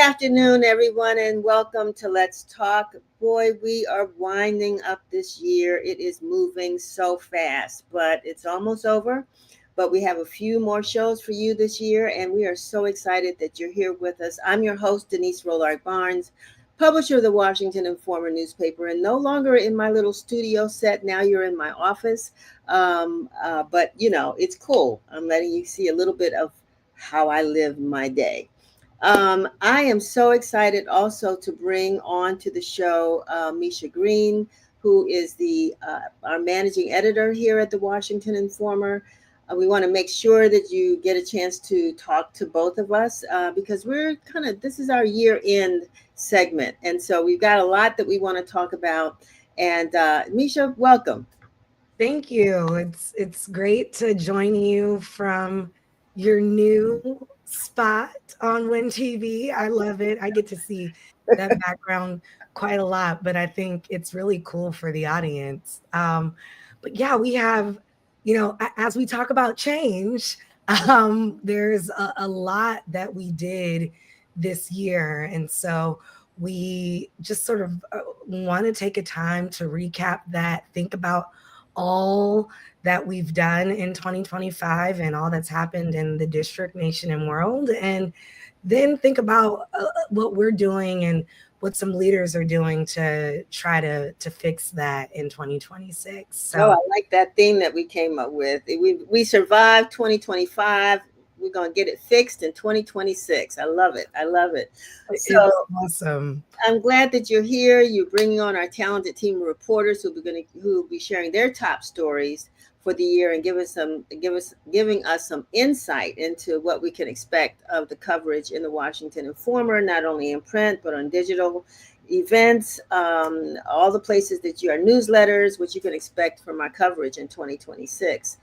afternoon, everyone, and welcome to Let's Talk. Boy, we are winding up this year. It is moving so fast, but it's almost over. But we have a few more shows for you this year, and we are so excited that you're here with us. I'm your host, Denise Rollard Barnes, publisher of the Washington Informer newspaper, and no longer in my little studio set. Now you're in my office. But, it's cool. I'm letting you see a little bit of how I live my day. I am so excited also to bring on to the show Misha Green, who is the our managing editor here at the Washington Informer. We want to make sure that you get a chance to talk to both of us because this is our year end segment. And so we've got a lot that we want to talk about. And Misha, welcome. Thank you. It's great to join you from your new spot on Win TV. I love it. I get to see that background quite a lot, but I think it's really cool for the audience. But yeah, we have, as we talk about change, there's a lot that we did this year. And so we just sort of want to take a time to recap that, think about all that we've done in 2025 and all that's happened in the district, nation, and world. And then think about what we're doing and what some leaders are doing to try to fix that in 2026. Oh, I So like that theme that we came up with. We survived 2025. We're gonna get it fixed in 2026. I love it. I love it. So it's awesome. I'm glad that you're here. You're bringing on our talented team of reporters who will be sharing their top stories for the year and giving us some insight into what we can expect of the coverage in the Washington Informer, not only in print but on digital events, all the places that you are newsletters, what you can expect from our coverage in 2026.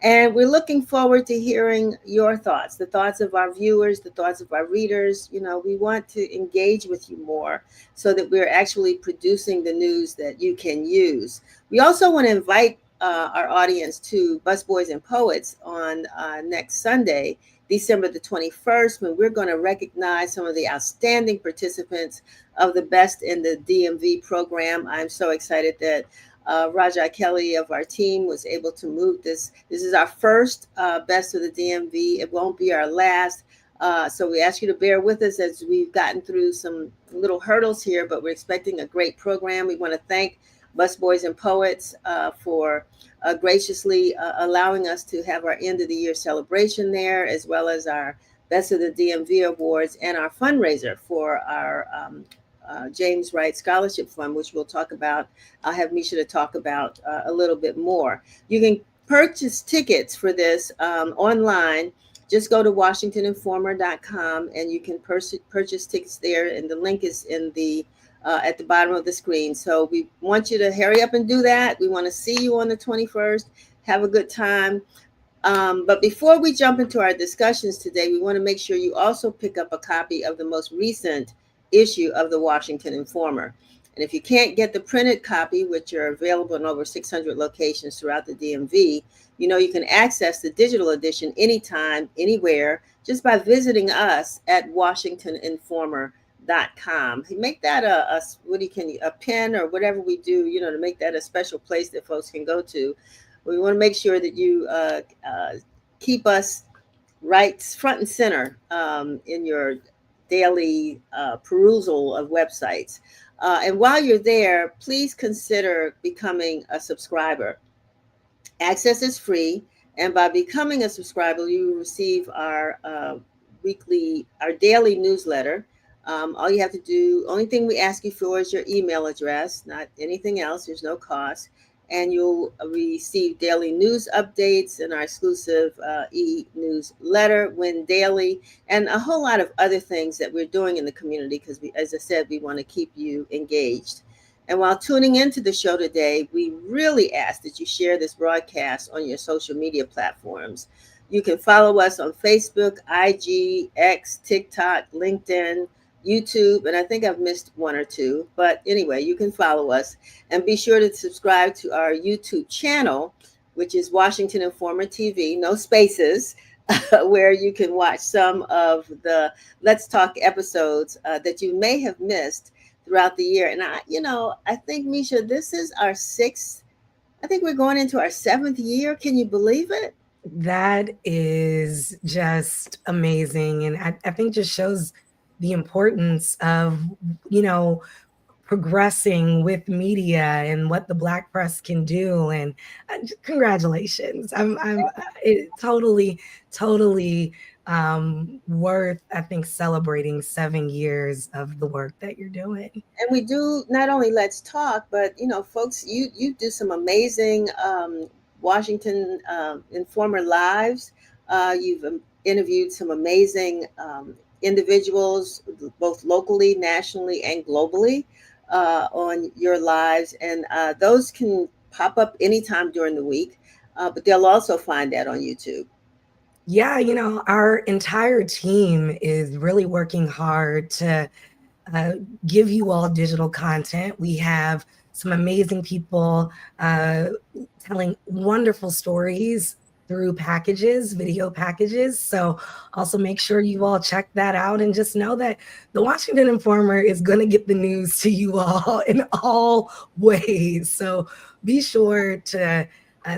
And we're looking forward to hearing your thoughts, the thoughts of our viewers, the thoughts of our readers. We want to engage with you more so that we're actually producing the news that you can use. We also want to invite our audience to Busboys and Poets on next Sunday, December the 21st, when we're going to recognize some of the outstanding participants of the Best in the DMV program. I'm so excited that Raja Kelly of our team was able to move this. This is our first Best of the DMV. It won't be our last. So we ask you to bear with us as we've gotten through some little hurdles here, but we're expecting a great program. We want to thank Busboys and Poets for graciously allowing us to have our end of the year celebration there, as well as our Best of the DMV Awards and our fundraiser for our James Wright Scholarship Fund, which we'll talk about. I'll have Misha to talk about a little bit more. You can purchase tickets for this online. Just go to WashingtonInformer.com and you can purchase tickets there. And the link is in the at the bottom of the screen. So we want you to hurry up and do that. We want to see you on the 21st. Have a good time. But before we jump into our discussions today, we want to make sure you also pick up a copy of the most recent issue of the Washington Informer. And if you can't get the printed copy, which are available in over 600 locations throughout the DMV, you can access the digital edition anytime, anywhere, just by visiting us at WashingtonInformer.com. Make that a pin or whatever we do, to make that a special place that folks can go to. We want to make sure that you keep us right front and center in your daily perusal of websites. And while you're there, please consider becoming a subscriber. Access is free, and by becoming a subscriber, you receive our daily newsletter. Only thing we ask you for is your email address, not anything else. There's no cost. And you'll receive daily news updates in our exclusive e-newsletter, Win Daily, and a whole lot of other things that we're doing in the community because, as I said, we want to keep you engaged. And while tuning into the show today, we really ask that you share this broadcast on your social media platforms. You can follow us on Facebook, IG, X, TikTok, LinkedIn, YouTube, and I think I've missed one or two. But anyway, you can follow us and be sure to subscribe to our YouTube channel, which is Washington Informer TV, no spaces. where you can watch some of the Let's Talk episodes that you may have missed throughout the year. And I think, Misha, this is our sixth. I think we're going into our seventh year. Can you believe it? That is just amazing. And I think just shows the importance of, you know, progressing with media and what the Black press can do. And congratulations. It totally worth, I think, celebrating 7 years of the work that you're doing. And we do not only Let's Talk, but folks, you do some amazing Washington Informer lives. You've interviewed some amazing individuals, both locally, nationally, and globally, on your lives, and those can pop up anytime during the week. But they'll also find that on YouTube. Yeah, our entire team is really working hard to uh, give you all digital content. We have some amazing people uh, telling wonderful stories through packages, video packages. So also make sure you all check that out and just know that the Washington Informer is going to get the news to you all in all ways. So be sure to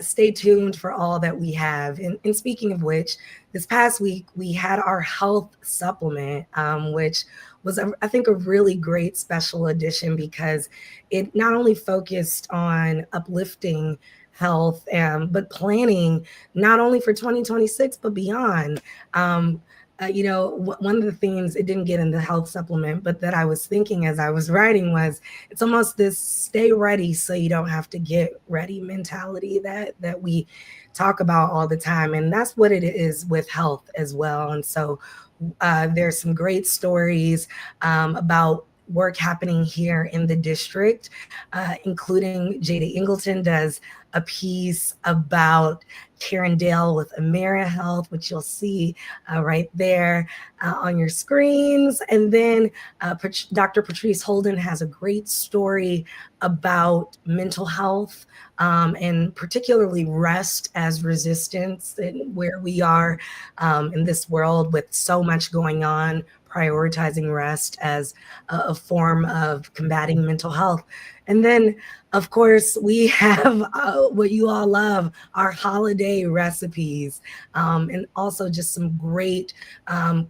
stay tuned for all that we have. And speaking of which, this past week we had our health supplement, which was, I think, a really great special edition because it not only focused on uplifting health, but planning not only for 2026, but beyond. One of the things it didn't get in the health supplement, but that I was thinking as I was writing was it's almost this stay ready so you don't have to get ready mentality that we talk about all the time. And that's what it is with health as well. And so there's some great stories about work happening here in the district, including Jada Ingleton does a piece about Carindale with AmeriHealth, which you'll see right there on your screens. And then Dr. Patrice Holden has a great story about mental health, and particularly rest as resistance, and where we are in this world with so much going on, prioritizing rest as a form of combating mental health. And then, of course, we have what you all love, our holiday recipes, and also just some great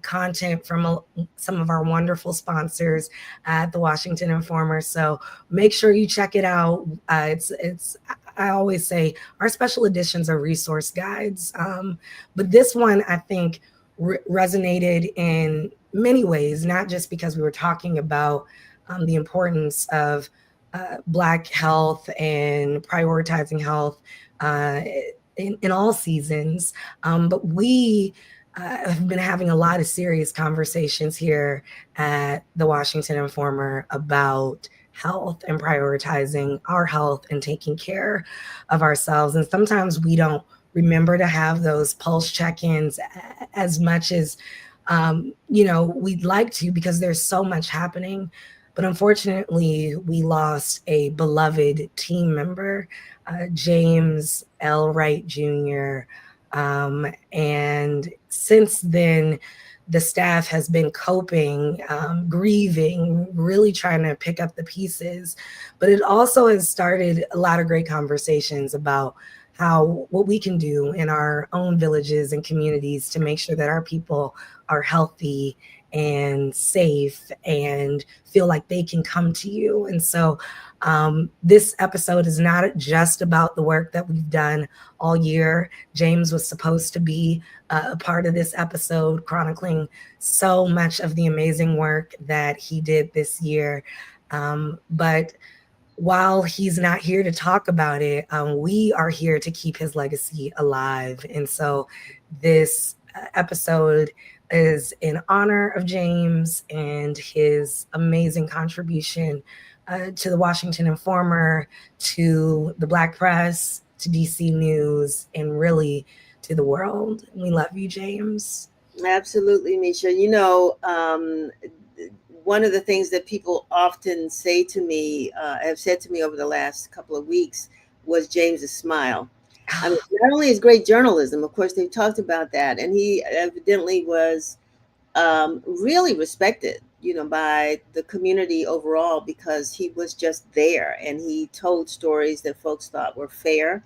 content from some of our wonderful sponsors at the Washington Informer. So make sure you check it out. It's I always say our special editions are resource guides, but this one I think resonated in many ways, not just because we were talking about the importance of Black health and prioritizing health uh, in all seasons, but we have been having a lot of serious conversations here at the Washington Informer about health and prioritizing our health and taking care of ourselves. And sometimes we don't remember to have those pulse check-ins as much as we'd like to, because there's so much happening. But unfortunately, we lost a beloved team member, James L. Wright Jr. And since then, the staff has been coping, grieving, really trying to pick up the pieces. But it also has started a lot of great conversations about what we can do in our own villages and communities to make sure that our people are healthy and safe and feel like they can come to you. And so this episode is not just about the work that we've done all year. James was supposed to be a part of this episode, chronicling so much of the amazing work that he did this year. But while he's not here to talk about it, we are here to keep his legacy alive. And so this episode is in honor of James and his amazing contribution to the Washington Informer, to the Black press, to DC News, and really to the world. We love you, James. Absolutely, Misha. One of the things that people often say to me, have said to me over the last couple of weeks, was James's smile. I mean, not only is great journalism, of course, they talked about that, and he evidently was really respected, by the community overall because he was just there and he told stories that folks thought were fair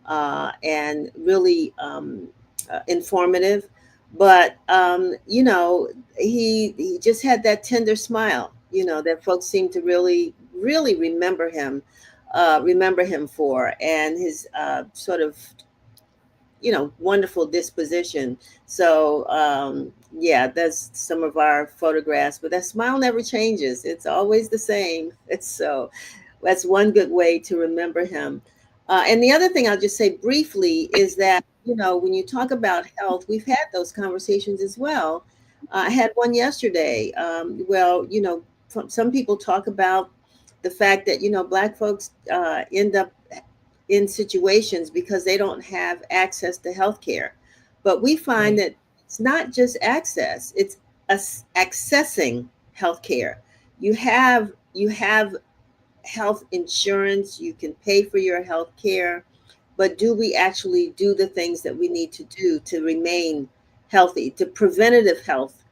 and really informative. But he just had that tender smile, that folks seem to really remember him for, and his sort of wonderful disposition. So yeah, that's some of our photographs, but that smile never changes. It's always the same. It's so that's one good way to remember him. And the other thing I'll just say briefly is that when you talk about health, we've had those conversations as well. I had one yesterday. Well, some people talk about the fact that Black folks end up in situations because they don't have access to health care. But we find Right. that it's not just access, it's accessing health care. You have health insurance, you can pay for your health care, but do we actually do the things that we need to do to remain healthy, to preventative health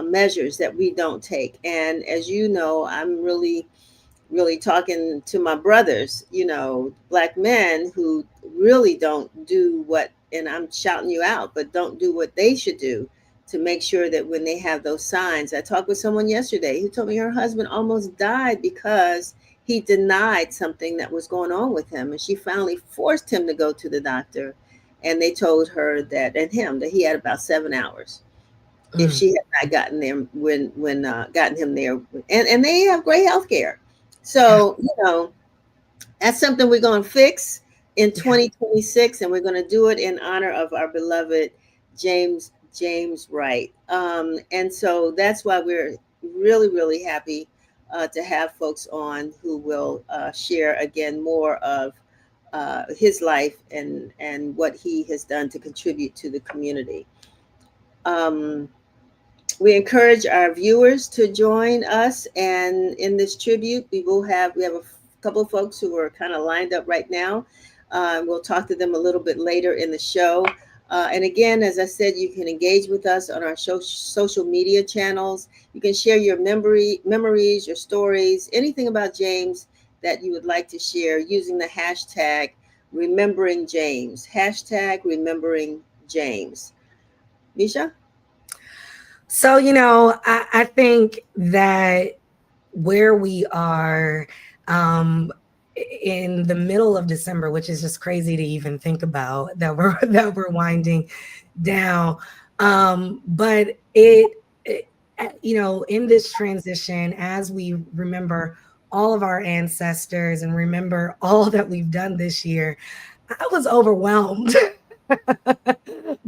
measures that we don't take? And as you know, I'm really talking to my brothers, Black men who really don't do what, and I'm shouting you out, but don't do what they should do to make sure that when they have those signs. I talked with someone yesterday who told me her husband almost died because he denied something that was going on with him. And she finally forced him to go to the doctor. And they told her that, and him, that he had about 7 hours if Mm, she had not gotten there when gotten him there, and they have great health care. yeah. So that's something we're going to fix in Yeah. 2026, and we're going to do it in honor of our beloved James Wright. And so that's why we're really happy to have folks on who will share again more of his life and what he has done to contribute to the community. Um, we encourage our viewers to join us, and in this tribute, we have a couple of folks who are kind of lined up right now. We'll talk to them a little bit later in the show. And again, as I said, you can engage with us on our social media channels. You can share your memories, your stories, anything about James that you would like to share using the hashtag Remembering James. Hashtag Remembering James. Misha? So, I think that where we are um, in the middle of December, which is just crazy to even think about that we're that we're winding down. But in this transition, as we remember all of our ancestors and remember all that we've done this year, I was overwhelmed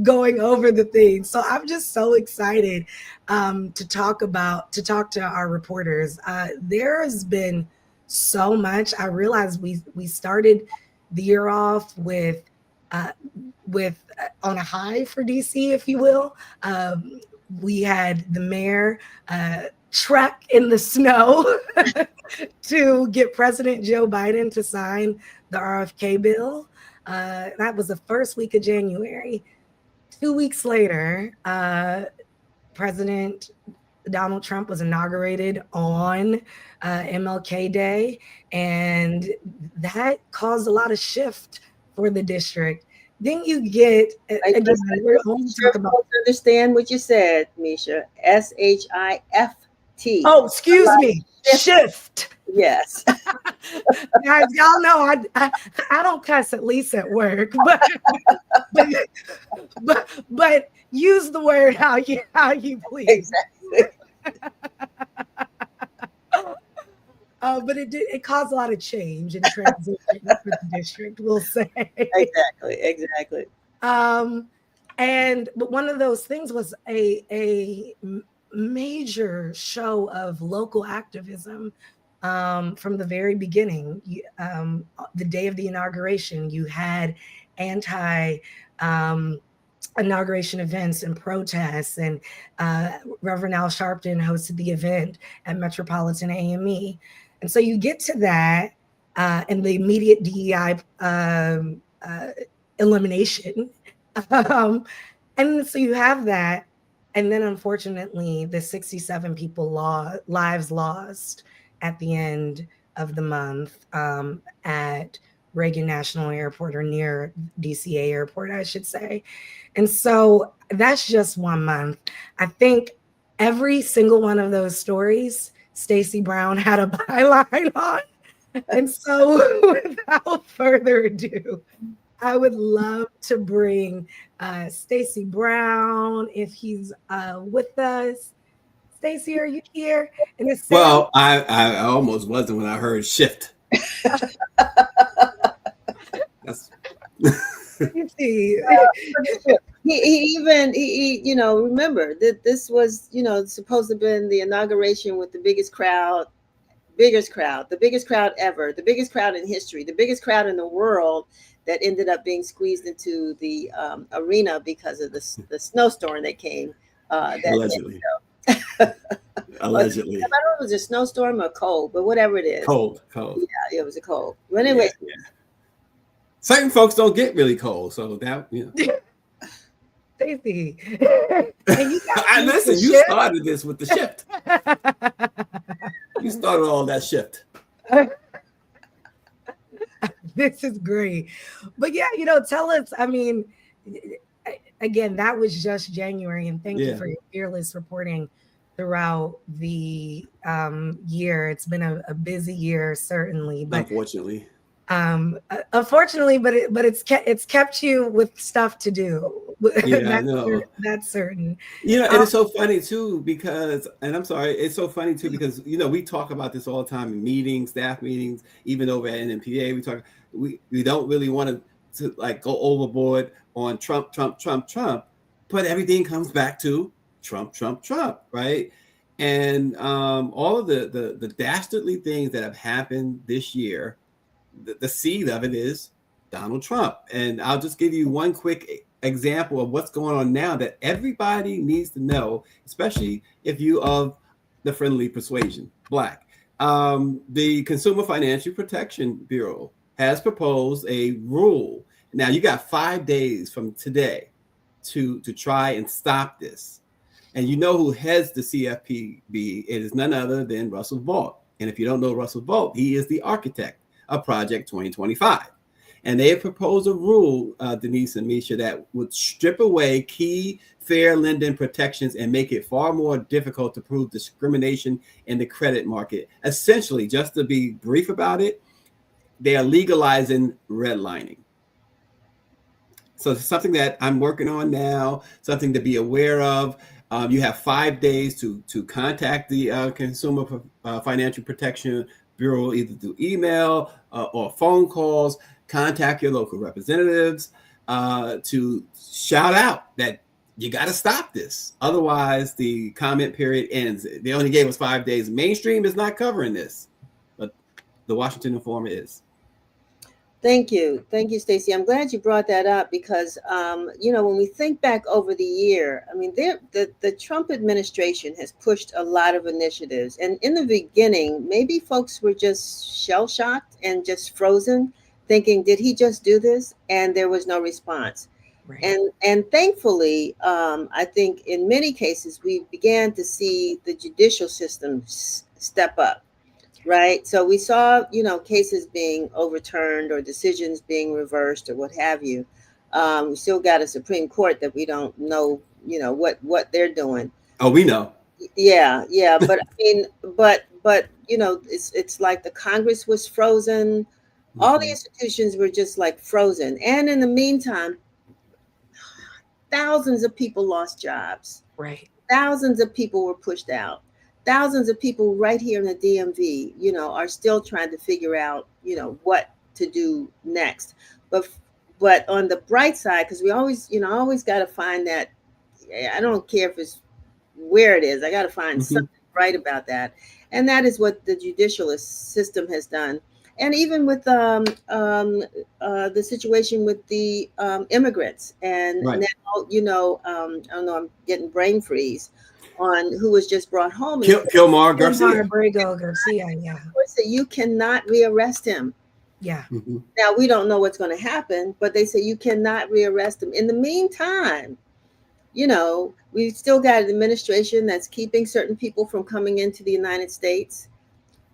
going over the things. So I'm just so excited to talk to our reporters. There has been so much. I realized we started the year off uh, on a high for DC, if you will. We had the mayor trek in the snow to get President Joe Biden to sign the RFK bill. That was the first week of January. 2 weeks later, President Donald Trump was inaugurated on MLK Day, and that caused a lot of shift for the district. Then you get, again, we're only Sure, talking about, folks understand what you said, Misha. SHIFT. oh, excuse me, shift. Yes. Guys, y'all know I don't cuss, at least at work, but but use the word how you please. Exactly. But it caused a lot of change and transition for the district, we'll say. Exactly. um, but one of those things was a major show of local activism from the very beginning. The day of the inauguration, you had anti. Um, inauguration events and protests, and Reverend Al Sharpton hosted the event at Metropolitan AME. And so you get to that, and the immediate DEI elimination. um, and so you have that. And then unfortunately, the 67 people lives lost at the end of the month at Reagan National Airport, or near DCA Airport, I should say. And so that's just 1 month. I think every single one of those stories, Stacey Brown had a byline on. And so without further ado, I would love to bring Stacey Brown, if he's with us. Stacey, are you here? And it sounds— Well, I almost wasn't when I heard shift. That's you see. He you know, remember that this was, you know, supposed to have been the inauguration with the biggest crowd ever, the biggest crowd in history, the biggest crowd in the world, that ended up being squeezed into the arena because of the snowstorm that came. allegedly. Allegedly. I don't know if it was a snowstorm or cold, but whatever it is. Cold. Yeah, it was a cold. But anyway. Yeah. Certain folks don't get really cold, so that, you know. Stacey. Listen, you started this with the shift. You started all that shift. This is great. But yeah, you know, tell us, I mean, again, that was just January, and thank you for your fearless reporting throughout the year. It's been a busy year, certainly, but unfortunately, but it's kept you with stuff to do. Yeah, I know. That's certain. You know, and it's so funny too, because, and I'm sorry, it's so funny too, because, you know, we talk about this all the time in meetings, staff meetings, even over at NMPA, we don't really want to like go overboard on Trump, but everything comes back to Trump, right? And all of the dastardly things that have happened this year, the seed of it is Donald Trump. And I'll just give you one quick example of what's going on now that everybody needs to know, especially if you of the friendly persuasion, Black. The Consumer Financial Protection Bureau has proposed a rule. Now you got 5 days from today to try and stop this. And you know who heads the CFPB? It is none other than Russell Vought. And if you don't know Russell Vought, he is the architect of Project 2025. And they have proposed a rule, Denise and Misha, that would strip away key fair lending protections and make it far more difficult to prove discrimination in the credit market. Essentially, just to be brief about it, they are legalizing redlining. So it's something that I'm working on now, something to be aware of. You have 5 days to contact the Consumer Financial Protection Bureau, either through email or phone calls. Contact your local representatives to shout out that you got to stop this. Otherwise, the comment period ends. They only gave us 5 days. Mainstream is not covering this, but the Washington Informer is. Thank you, Stacey. I'm glad you brought that up because, you know, when we think back over the year, I mean, the Trump administration has pushed a lot of initiatives. And in the beginning, maybe folks were just shell-shocked and just frozen, thinking, did he just do this? And there was no response. Right. And thankfully, I think in many cases, we began to see the judicial system step up. Right. So we saw, you know, cases being overturned or decisions being reversed or what have you. We still got a Supreme Court that we don't know, you know, what they're doing. Oh, we know. Yeah. But I mean, but, you know, it's like the Congress was frozen. Mm-hmm. All the institutions were just like frozen. And in the meantime, thousands of people lost jobs. Right. Thousands of people were pushed out. Thousands of people right here in the DMV, you know, are still trying to figure out, you know, what to do next. But on the bright side, because we always, you know, got to find that. I don't care if it's where it is. I got to find something right about that. And that is what the judicial system has done. And even with the situation with the immigrants. And now, you know, I don't know, I'm getting brain freeze on who was just brought home. Kilmar Garcia. Garcia, yeah. You cannot rearrest him. Yeah. Mm-hmm. Now, we don't know what's going to happen, but they say you cannot rearrest him. In the meantime, we've still got an administration that's keeping certain people from coming into the United States,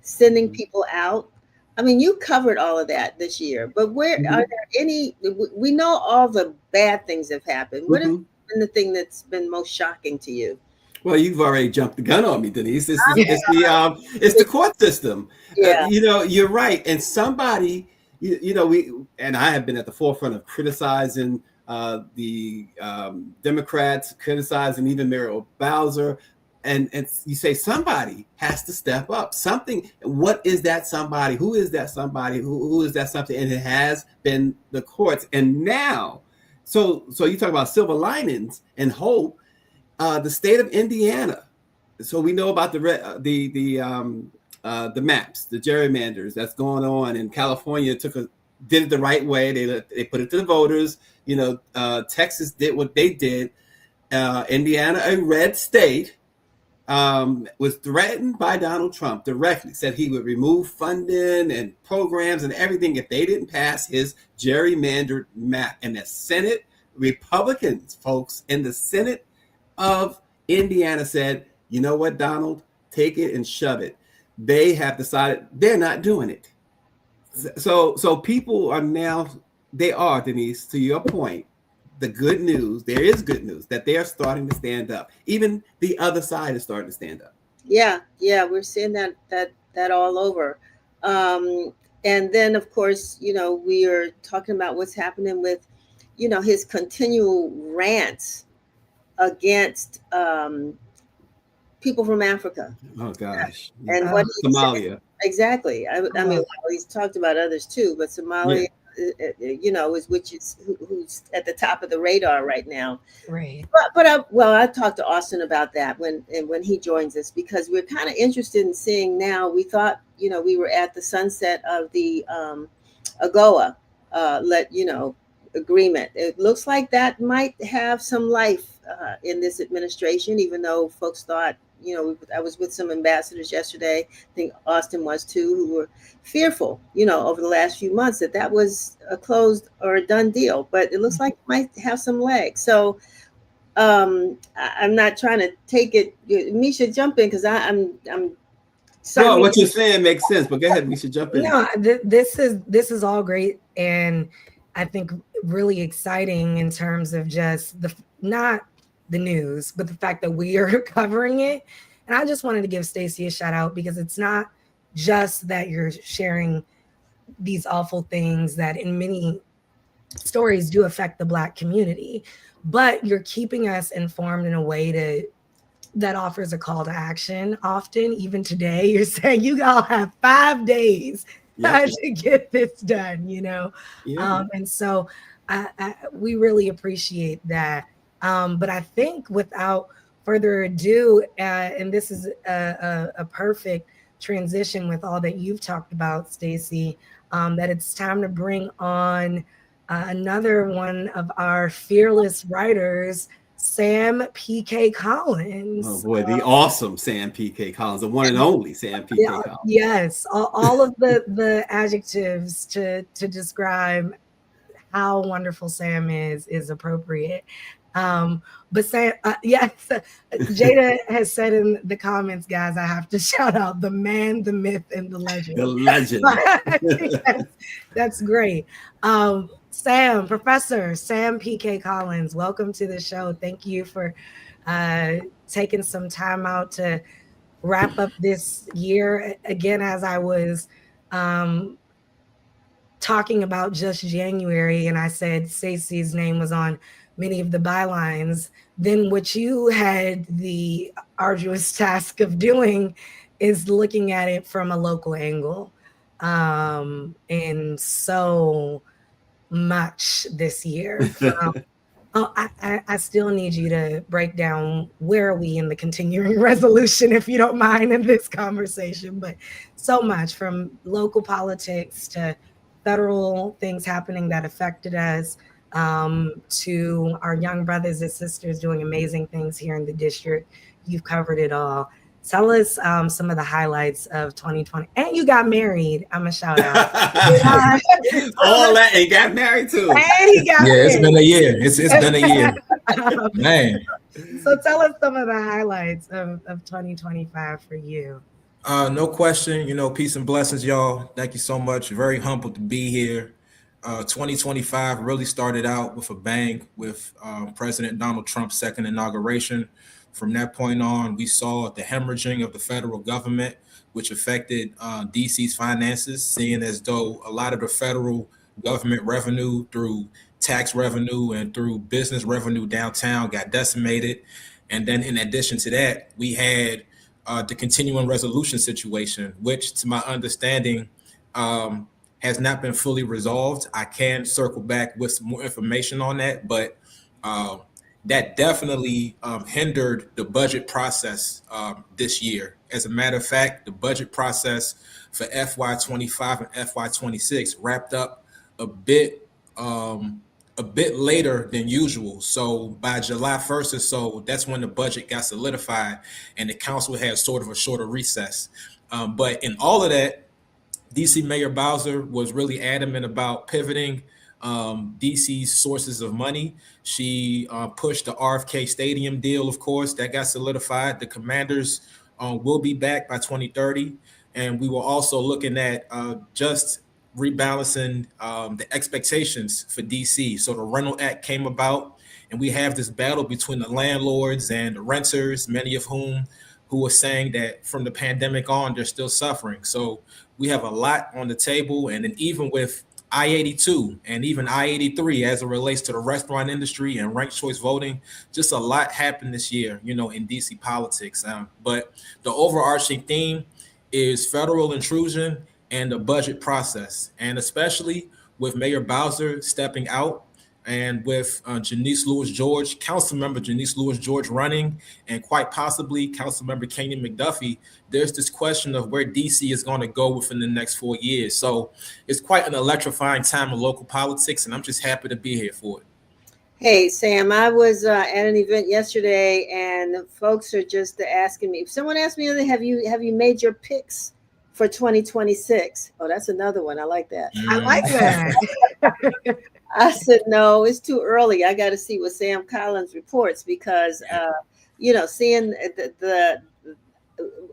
sending people out. I mean, you covered all of that this year, but where are there any? We know all the bad things have happened. What has been the thing that's been most shocking to you? Well, you've already jumped the gun on me, Denise. It's the court system. Yeah. You're right. And somebody, and I have been at the forefront of criticizing the Democrats, criticizing even Mayor Bowser. And you say somebody has to step up. Something. What is that somebody? Who is that somebody? Who is that something? And it has been the courts. And now, so you talk about silver linings and hope. The state of Indiana. So we know about the maps, the gerrymanders that's going on, and California did it the right way. They put it to the voters. Texas did what they did. Indiana, a red state, was threatened by Donald Trump directly. Said he would remove funding and programs and everything if they didn't pass his gerrymandered map. And the Senate Republicans, folks, in the Senate of Indiana said, you know what, Donald, take it and shove it. They have decided they're not doing it. So people are now, Denise, to your point, the good news, there is good news that they are starting to stand up. Even the other side is starting to stand up. Yeah, we're seeing that all over. And then, of course, we are talking about what's happening with, his continual rants against people from Africa. Oh gosh! And what Somalia? Exactly. I mean, he's talked about others too, but Somalia, who's at the top of the radar right now. Right. But I talked to Austin about that when he joins us, because we're kind of interested in seeing now. We thought we were at the sunset of the AGOA agreement. It looks like that might have some life in this administration, even though folks thought, I was with some ambassadors yesterday, I think Austin was too, who were fearful, over the last few months that was a closed or a done deal, but it looks like it might have some legs. So I'm not trying to take it. Misha, jump in, because I'm no, what you're saying makes sense, but go ahead, Misha, jump in. No, this is all great, and I think really exciting in terms of just not the news, but the fact that we are covering it. And I just wanted to give Stacey a shout out, because it's not just that you're sharing these awful things that in many stories do affect the Black community, but you're keeping us informed in a way that offers a call to action. Often, even today, you're saying you all have 5 days to get this done, and so we really appreciate that. But I think without further ado, and this is a perfect transition with all that you've talked about, Stacey, that it's time to bring on another one of our fearless writers, Sam P.K. Collins. Oh boy, the awesome Sam P.K. Collins, the one and only Sam P.K. Collins. Yes, all of the adjectives to describe how wonderful Sam is appropriate. But Sam, yes, Jada has said in the comments, guys, I have to shout out the man, the myth, and the legend. The legend. Yes, that's great. Professor Sam P.K. Collins, welcome to the show. Thank you for taking some time out to wrap up this year. Again, as I was talking about just January, and I said Stacey's name was on many of the bylines, then what you had the arduous task of doing is looking at it from a local angle. And so much this year. I still need you to break down where are we in the continuing resolution, if you don't mind, in this conversation. But so much, from local politics to federal things happening that affected us, to our young brothers and sisters doing amazing things here in the district. You've covered it all. Tell us some of the highlights of 2020. And you got married. I'm a shout out. All that and got married too. And he got married. It's been a year. It's been a year. Man. So tell us some of the highlights of 2025 for you. No question. Peace and blessings, y'all. Thank you so much. Very humbled to be here. 2025 really started out with a bang with President Donald Trump's second inauguration. From that point on, we saw the hemorrhaging of the federal government, which affected DC's finances, seeing as though a lot of the federal government revenue through tax revenue and through business revenue downtown got decimated. And then in addition to that, we had the continuing resolution situation, which to my understanding has not been fully resolved. I can circle back with some more information on that, but that definitely hindered the budget process this year. As a matter of fact, the budget process for FY25 and FY26 wrapped up a bit later than usual. So by July 1st or so, that's when the budget got solidified and the council had sort of a shorter recess. But in all of that, DC Mayor Bowser was really adamant about pivoting DC's sources of money. She pushed the RFK Stadium deal, of course, that got solidified. The Commanders will be back by 2030. And we were also looking at just rebalancing the expectations for DC. So the Rental Act came about, and we have this battle between the landlords and the renters, many of whom who are saying that from the pandemic on, they're still suffering. So we have a lot on the table. And then even with I-82 and even I-83 as it relates to the restaurant industry and ranked choice voting, just a lot happened this year, in DC politics. But the overarching theme is federal intrusion and the budget process, and especially with Mayor Bowser stepping out and with Janice Lewis-George, Councilmember Janice Lewis-George running, and quite possibly Councilmember Kenyon McDuffie, there's this question of where DC is going to go within the next 4 years. So it's quite an electrifying time in local politics, and I'm just happy to be here for it. Hey, Sam, I was at an event yesterday, and folks are just asking me. Someone asked me, have you made your picks for 2026? Oh, that's another one. I like that. I like that. I said, no, it's too early. I got to see what Sam Collins reports because, seeing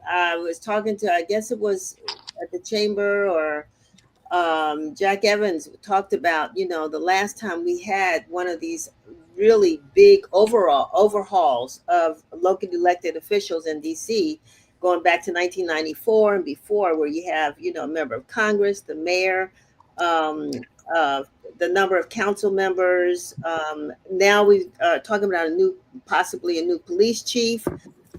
I was talking to, I guess it was at the chamber or Jack Evans talked about, the last time we had one of these really big overhauls of locally elected officials in DC, going back to 1994 and before, where you have, a member of Congress, the mayor, the number of council members. Now we are talking about possibly a new police chief.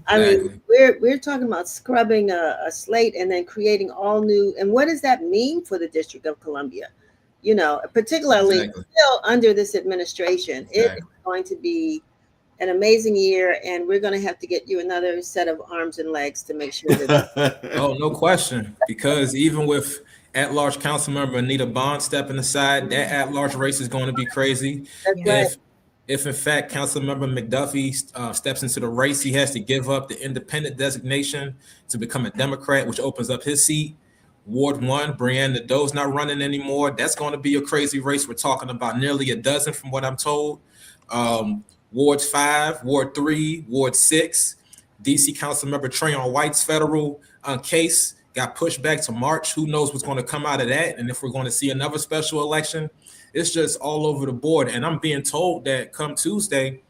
I mean, we're talking about scrubbing a slate and then creating all new. And what does that mean for the District of Columbia? Particularly still under this administration, it is going to be an amazing year, and we're going to have to get you another set of arms and legs to make sure that. Oh, no question. Because even with at-large Councilmember Anita Bond stepping aside, that at-large race is going to be crazy. If in fact Councilmember McDuffie steps into the race, he has to give up the independent designation to become a Democrat, which opens up his seat. Ward 1, Brianne Nadeau's not running anymore. That's going to be a crazy race. We're talking about nearly a dozen from what I'm told. Ward 5, Ward 3, Ward 6, DC Councilmember Trayon White's federal case got pushed back to March. Who knows what's going to come out of that? And if we're going to see another special election, it's just all over the board. And I'm being told that come Tuesday,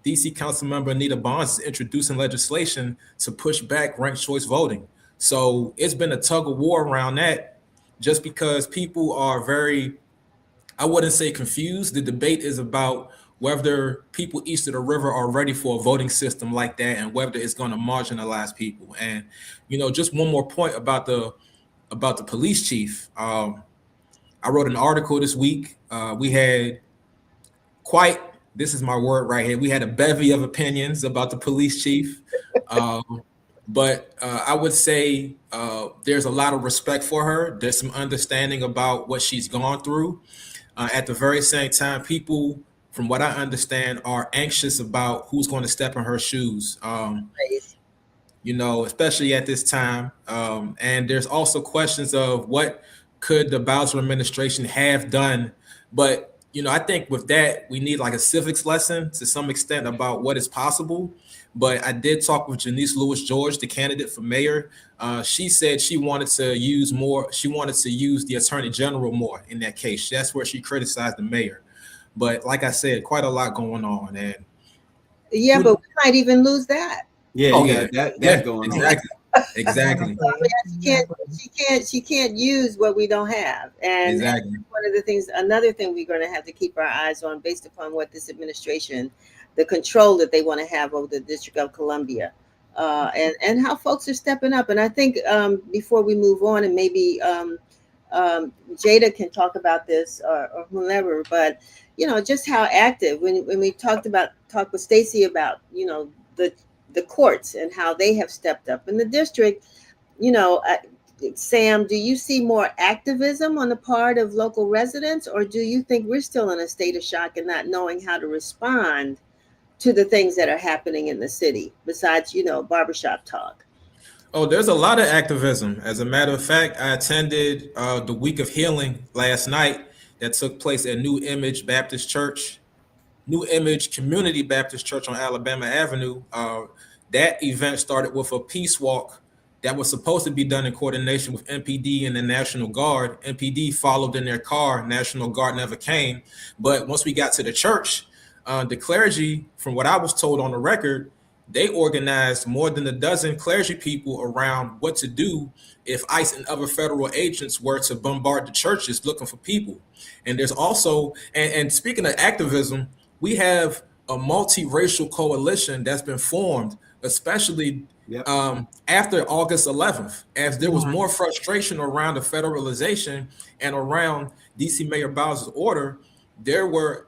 DC Councilmember Anita Bonds is introducing legislation to push back ranked choice voting. So it's been a tug of war around that, just because people are very, I wouldn't say confused. The debate is about whether people east of the river are ready for a voting system like that and whether it's going to marginalize people. And, just one more point about the police chief. I wrote an article this week. We had this is my word right here. We had a bevy of opinions about the police chief. But I would say there's a lot of respect for her. There's some understanding about what she's gone through. At the very same time, people, from what I understand, are anxious about who's going to step in her shoes. especially at this time. And there's also questions of what could the Bowser administration have done. But, I think with that, we need like a civics lesson to some extent about what is possible. But I did talk with Janice Lewis-George, the candidate for mayor. She said she wanted to use the attorney general more in that case. That's where she criticized the mayor. But like I said, quite a lot going on. And yeah, but we might even lose that. Yeah, that going exactly. on. Exactly. She can't use what we don't have. And exactly. Another thing we're going to have to keep our eyes on based upon what this administration, the control that they want to have over the District of Columbia, and how folks are stepping up. And I think before we move on, and maybe Jada can talk about this or whomever, but just how active when we talked with Stacey about the courts and how they have stepped up in the district. Sam, do you see more activism on the part of local residents, or do you think we're still in a state of shock and not knowing how to respond to the things that are happening in the city besides barbershop talk? Oh, there's a lot of activism. As a matter of fact, I attended the Week of Healing last night that took place at New Image Community Baptist Church on Alabama Avenue. That event started with a peace walk that was supposed to be done in coordination with MPD and the National Guard. MPD followed in their car. National Guard never came. But once we got to the church, the clergy, from what I was told on the record, they organized more than a dozen clergy people around what to do if ICE and other federal agents were to bombard the churches looking for people. And there's also, and speaking of activism, we have a multiracial coalition that's been formed, especially after August 11th, as there was more frustration around the federalization and around DC Mayor Bowser's order. There were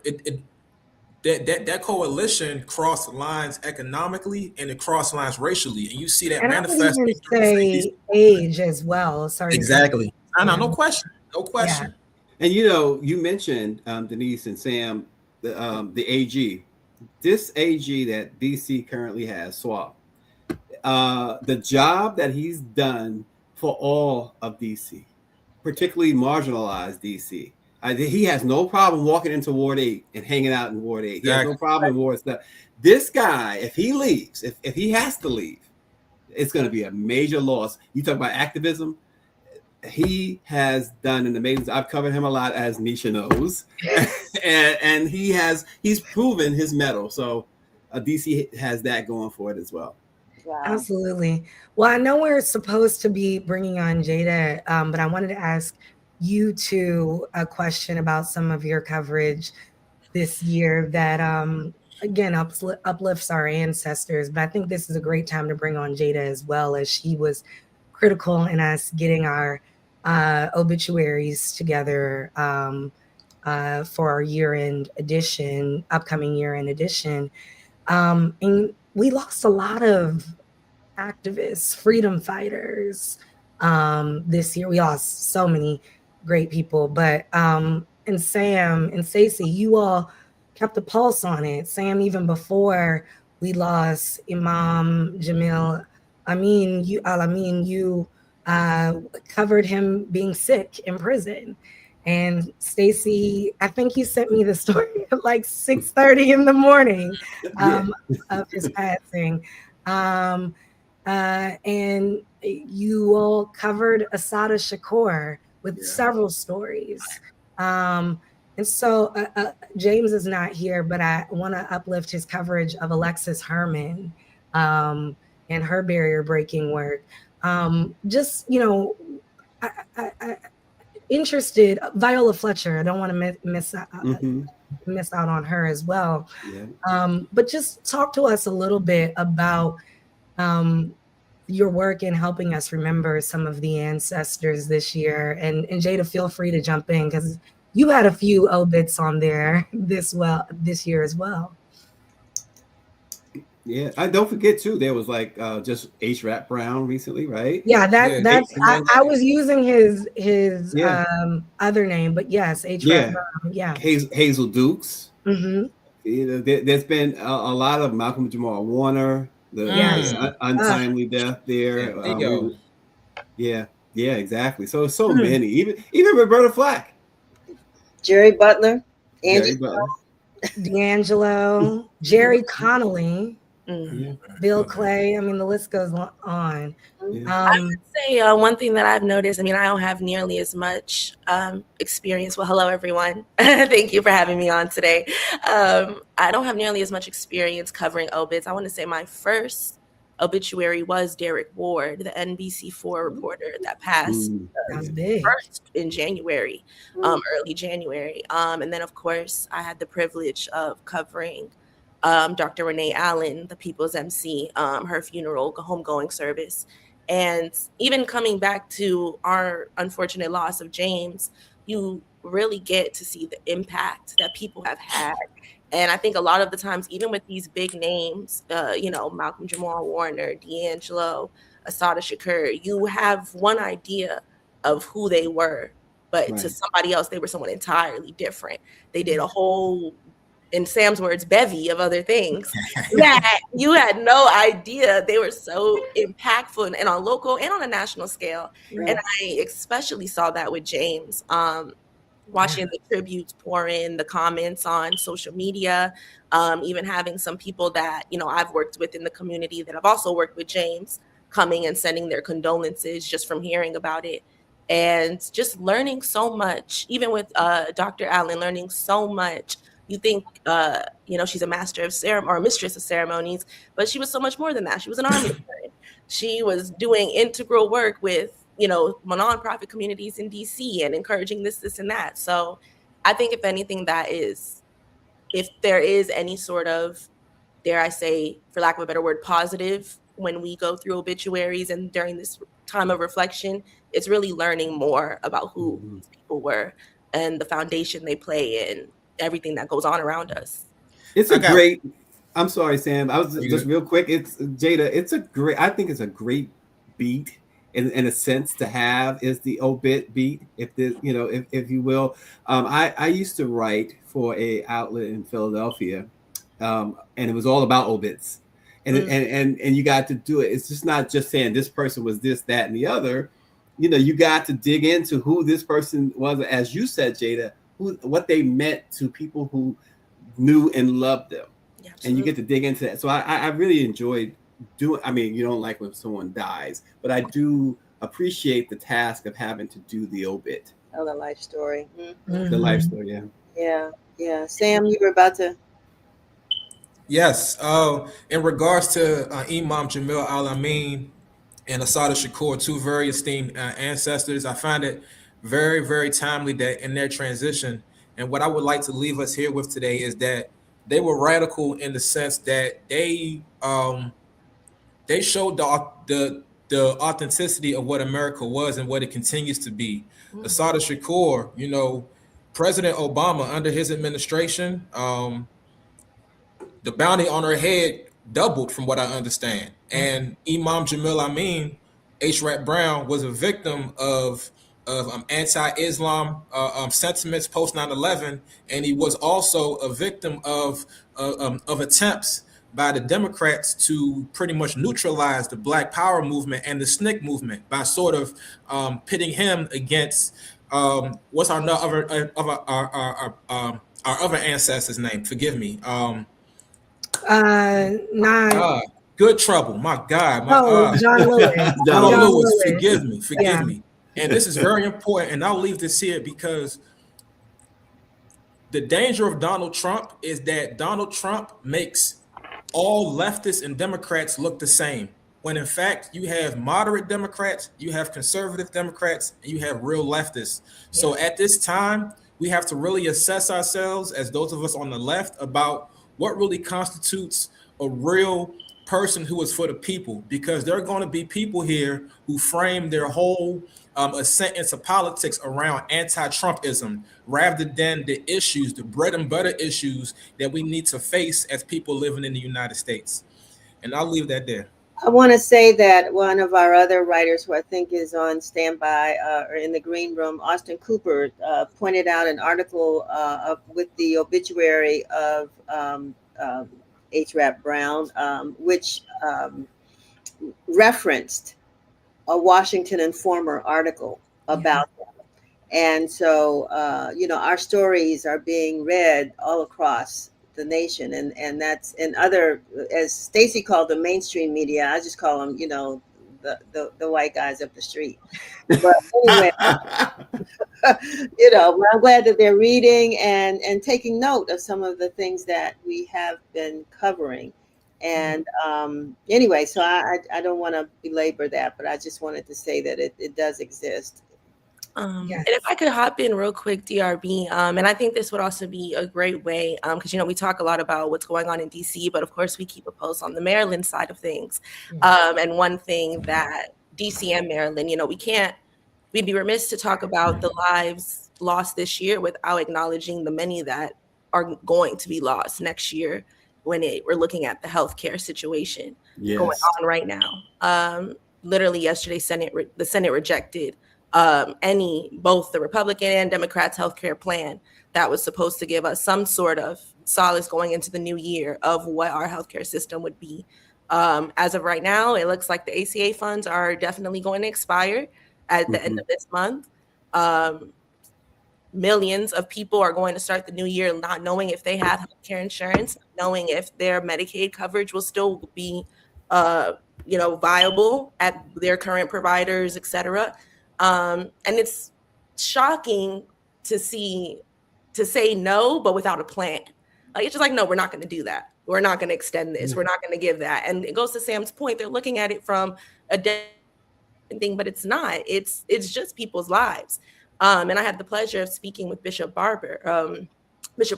that coalition crossed lines economically and it crossed lines racially, and you see that manifest. I would even say age as well. Sorry. Exactly. No question. Yeah. And you mentioned Denise and Sam, the AG. This AG that DC currently has, Swap, the job that he's done for all of DC, particularly marginalized DC. He has no problem walking into Ward 8 and hanging out in Ward 8. He has no problem in Ward 7. This guy, if he leaves, if he has to leave, it's going to be a major loss. You talk about activism. He has done an amazing. I've covered him a lot, as Nisha knows, and he's proven his mettle. So DC has that going for it as well. Wow. Absolutely. Well, I know we're supposed to be bringing on Jada, but I wanted to ask you two a question about some of your coverage this year that again uplifts our ancestors. But I think this is a great time to bring on Jada as well, as she was critical in us getting our obituaries together for our year-end edition, upcoming year-end edition. And we lost a lot of activists, freedom fighters this year. We lost so many great people, but and Sam and Stacey, you all kept the pulse on it. Sam, even before we lost Imam Jamil Amin, you covered him being sick in prison. And Stacey, I think you sent me the story at like 6:30 in the morning of his passing. And you all covered Assata Shakur with several stories. And so James is not here, but I want to uplift his coverage of Alexis Herman and her barrier breaking work. Interested, Viola Fletcher, I don't want to miss out on her as well. But just talk to us a little bit about your work in helping us remember some of the ancestors this year. And Jada, feel free to jump in because you had a few obits on there this year as well. Yeah, I don't forget too. There was like just H. Rap Brown recently, right? Yeah, that's I was using his other name, but yes, H. Rap Brown. Yeah, Hazel Dukes. There's been a lot of Malcolm Jamal Warner. the untimely death there. Yeah, exactly. So many, even Roberta Flack, Jerry Butler, Jerry Butler, D'Angelo, Jerry Connolly, Bill Clay. I mean, the list goes on. I would say one thing that I've noticed, I mean, I don't have nearly as much experience. Well, hello, everyone. Thank you for having me on today. I don't have nearly as much experience covering obits. I want to say my first obituary was Derek Ward, the NBC4 reporter that passed first in January, early January. And then, of course, I had the privilege of covering Dr. Renee Allen, the People's MC, her funeral, homegoing service. And even coming back to our unfortunate loss of James, you really get to see the impact that people have had. And I think a lot of the times, even with these big names, Malcolm Jamal Warner, D'Angelo, Assata Shakur, you have one idea of who they were, but to somebody else, they were someone entirely different. They did a whole, in Sam's words, bevy of other things that you had no idea. They were so impactful and on local and on a national scale. Right. And I especially saw that with James. Watching the tributes pour in, the comments on social media, even having some people that, I've worked with in the community that have also worked with James coming and sending their condolences just from hearing about it. And just learning so much, even with Dr. Allen, learning so much. You think, she's a master of ceremony or mistress of ceremonies, but she was so much more than that. She was an army veteran. She was doing integral work with, nonprofit communities in DC and encouraging this, and that. So I think if anything, if there is any sort of, dare I say, for lack of a better word, positive when we go through obituaries and during this time of reflection, it's really learning more about who these people were and the foundation they play in everything that goes on around us. I'm sorry, Sam. I was just real quick. It's Jada. I think it's a great beat in a sense to have is the obit beat, if you will. I used to write for a outlet in Philadelphia, and it was all about obits, and you got to do it. It's just not just saying this person was this, that, and the other. You got to dig into who this person was, as you said, Jada, what they meant to people who knew and loved them. Yeah, and you get to dig into that. So I really enjoyed doing. I mean, you don't like when someone dies, but I do appreciate the task of having to do the obit. Oh, the life story. The life story, yeah. Sam, you were about to. Yes. In regards to Imam Jamil Al-Amin and Assata Shakur, two very esteemed ancestors, I find it very, very timely that in their transition. And what I would like to leave us here with today is that they were radical in the sense that they showed the authenticity of what America was and what it continues to be. Assata Shakur, President Obama under his administration, the bounty on her head doubled from what I understand. And Imam Jamil Amin, H. Rat Brown, was a victim of anti-Islam sentiments post 9/11, and he was also a victim of attempts by the Democrats to pretty much neutralize the Black Power movement and the SNCC movement by sort of pitting him against what's our other ancestor's name? Forgive me. Good Trouble. My God. John Lewis. John Lewis. Forgive me. And this is very important, and I'll leave this here because the danger of Donald Trump is that Donald Trump makes all leftists and Democrats look the same, when in fact you have moderate Democrats, you have conservative Democrats, and you have real leftists. So at this time, we have to really assess ourselves as those of us on the left about what really constitutes a real person who is for the people, because there are going to be people here who frame their whole ascent into politics around anti-Trumpism rather than the issues, the bread and butter issues that we need to face as people living in the United States. And I'll leave that there. I want to say that one of our other writers who I think is on standby or in the green room, Austin Cooper, pointed out an article with the obituary of H. Rap Brown, which referenced a Washington Informer article about them. And so, our stories are being read all across the nation, and that's in other, as Stacy called them, mainstream media. I just call them, the white guys up the street. But anyway, I'm glad that they're reading and taking note of some of the things that we have been covering. And anyway, so I don't want to belabor that, but I just wanted to say that it does exist. And if I could hop in real quick, DRB, and I think this would also be a great way, because, we talk a lot about what's going on in DC, but of course we keep a pulse on the Maryland side of things. And one thing that DC and Maryland, we'd be remiss to talk about the lives lost this year without acknowledging the many that are going to be lost next year when we're looking at the healthcare situation going on right now. Literally yesterday, the Senate rejected both the Republican and Democrats' healthcare plan that was supposed to give us some sort of solace going into the new year of what our healthcare system would be. As of right now, it looks like the ACA funds are definitely going to expire at the end of this month. Millions of people are going to start the new year not knowing if they have healthcare insurance, knowing if their Medicaid coverage will still be, viable at their current providers, et cetera. And it's shocking to say no, but without a plan. It's just like, no, we're not going to do that. We're not going to extend this. We're not going to give that. And it goes to Sam's point. They're looking at it from a different thing, but it's not. It's just people's lives. And I had the pleasure of speaking with Bishop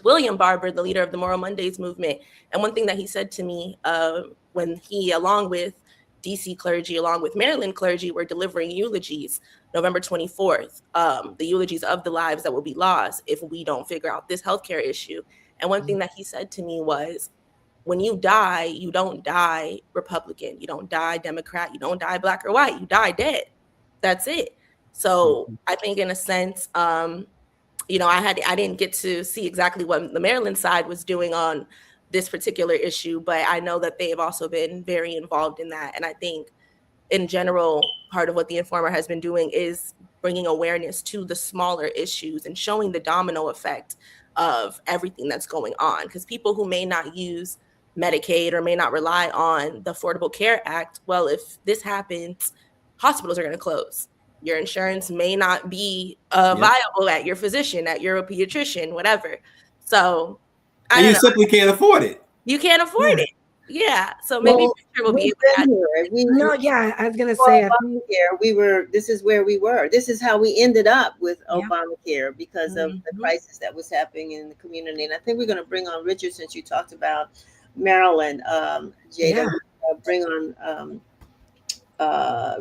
William Barber, the leader of the Moral Mondays movement. And one thing that he said to me when he, along with DC clergy, along with Maryland clergy, were delivering eulogies November 24th, the eulogies of the lives that will be lost if we don't figure out this healthcare issue. And one thing that he said to me was, when you die, you don't die Republican, you don't die Democrat, you don't die black or white, you die dead. That's it. So I think in a sense, I didn't get to see exactly what the Maryland side was doing on this particular issue, but I know that they have also been very involved in that. And I think in general, part of what the Informer has been doing is bringing awareness to the smaller issues and showing the domino effect of everything that's going on. Because people who may not use Medicaid or may not rely on the Affordable Care Act, well, if this happens, hospitals are going to close. Your insurance may not be viable at your physician, at your pediatrician, whatever. So you simply can't afford it. You can't afford it. Yeah. So maybe Victor will be able to. I was going to say, this is where we were. This is how we ended up with Obamacare because of the crisis that was happening in the community. And I think we're going to bring on Richard, since you talked about Maryland. Jada, bring on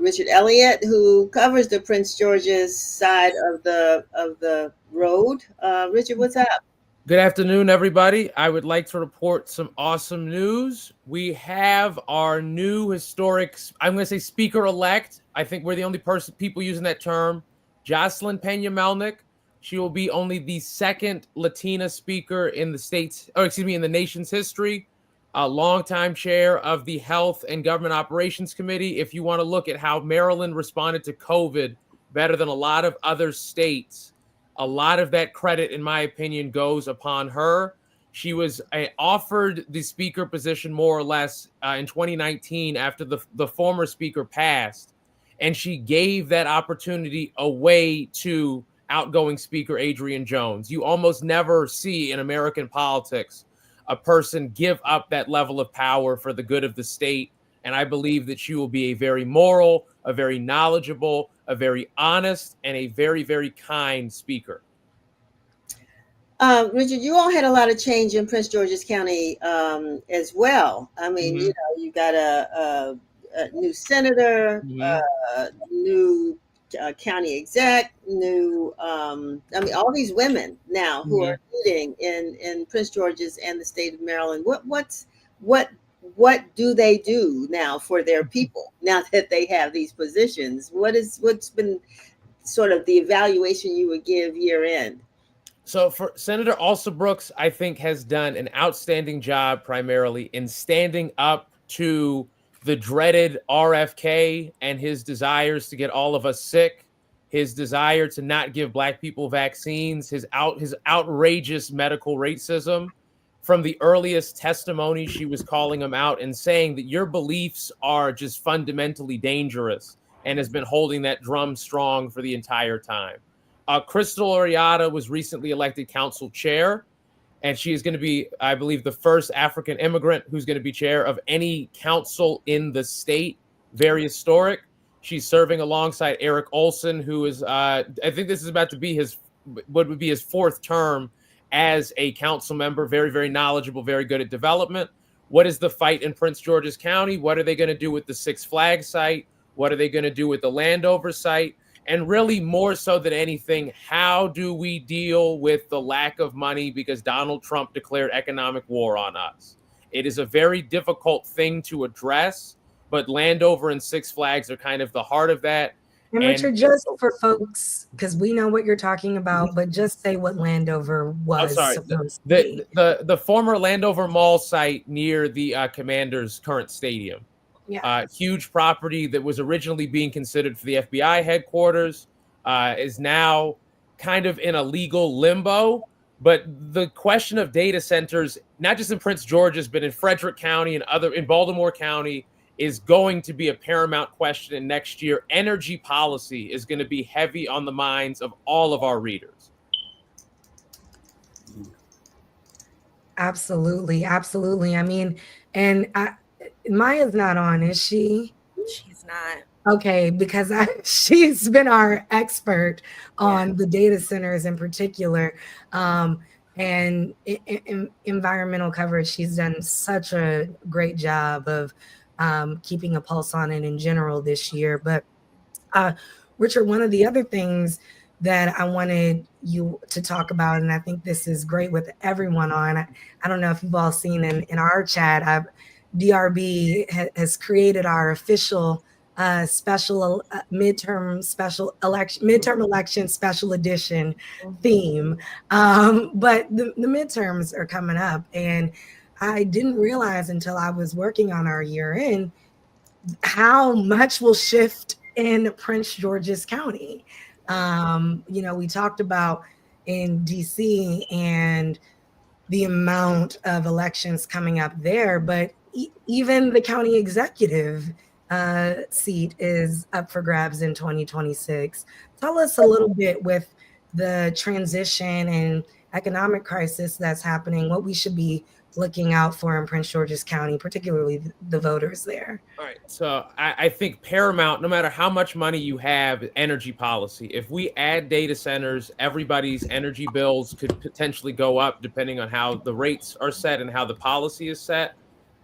Richard Elliott, who covers the Prince George's side of the road. Richard, what's up? Good afternoon, everybody. I would like to report some awesome news. We have our new historic, I'm going to say speaker-elect. I think we're the only people using that term. Jocelyn Peña-Melnick. She will be only the second Latina speaker in the nation's history. A longtime chair of the Health and Government Operations Committee. If you want to look at how Maryland responded to COVID better than a lot of other states, a lot of that credit, in my opinion, goes upon her. She was offered the speaker position more or less in 2019 after the former speaker passed, and she gave that opportunity away to outgoing Speaker Adrian Jones. You almost never see in American politics a person give up that level of power for the good of the state. And I believe that she will be a very moral, a very knowledgeable, a very honest, and a very, very kind speaker. Richard, you all had a lot of change in Prince George's County as well. I mean, you got a new senator, new county exec, new, all these women now who are leading in Prince George's and the state of Maryland. What do they do now for their people now that they have these positions? What's been sort of the evaluation you would give year end? So for Senator Alsobrooks, I think has done an outstanding job primarily in standing up to the dreaded RFK and his desires to get all of us sick, his desire to not give Black people vaccines, his outrageous medical racism. From the earliest testimony, she was calling him out and saying that your beliefs are just fundamentally dangerous, and has been holding that drum strong for the entire time. Crystal Oriata was recently elected council chair, and she is going to be, I believe, the first African immigrant who's going to be chair of any council in the state. Very historic. She's serving alongside Eric Olson, who is, I think this is about to be what would be his fourth term as a council member. Very, very knowledgeable, very good at development. What is the fight in Prince George's County? What are they going to do with the Six Flags site? What are they going to do with the Landover site? And really, more so than anything, how do we deal with the lack of money because Donald Trump declared economic war on us? It is a very difficult thing to address, but Landover and Six Flags are kind of the heart of that. And Richard, just for folks, because we know what you're talking about, but just say what Landover was. The former Landover Mall site near the Commander's current stadium. Yeah. Huge property that was originally being considered for the FBI headquarters, is now kind of in a legal limbo. But the question of data centers, not just in Prince George's, but in Frederick County and in Baltimore County, is going to be a paramount question. And next year, energy policy is going to be heavy on the minds of all of our readers. Absolutely. Absolutely. I mean, and Maya's not on, is she? She's not. Okay, because she's been our expert on the data centers in particular, and in environmental coverage. She's done such a great job of keeping a pulse on it in general this year. But Richard, one of the other things that I wanted you to talk about, and I think this is great with everyone on, I don't know if you've all seen in our chat, DRB has created our official special midterm election special edition theme. But the midterms are coming up, and I didn't realize until I was working on our year end how much will shift in Prince George's County. We talked about in DC and the amount of elections coming up there, but even the county executive seat is up for grabs in 2026. Tell us a little bit, with the transition and economic crisis that's happening, what we should be looking out for in Prince George's County, particularly the voters there. All right. So I think paramount, no matter how much money you have, energy policy. If we add data centers, everybody's energy bills could potentially go up depending on how the rates are set and how the policy is set.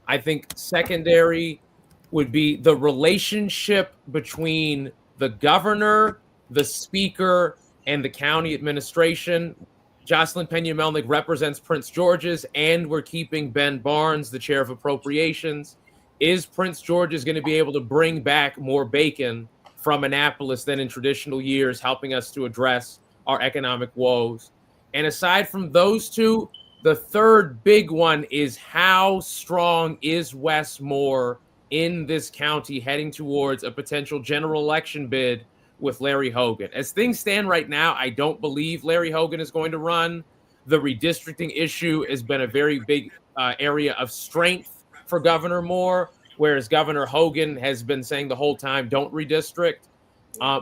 I think secondary would be the relationship between the governor, the speaker, and the county administration. Jocelyn Pena-Melnick represents Prince George's, and we're keeping Ben Barnes, the chair of appropriations. Is Prince George's going to be able to bring back more bacon from Annapolis than in traditional years, helping us to address our economic woes? And aside from those two, the third big one is how strong is Wes Moore in this county heading towards a potential general election bid with Larry Hogan. As things stand right now, I don't believe Larry Hogan is going to run. The redistricting issue has been a very big area of strength for Governor Moore, whereas Governor Hogan has been saying the whole time, don't redistrict.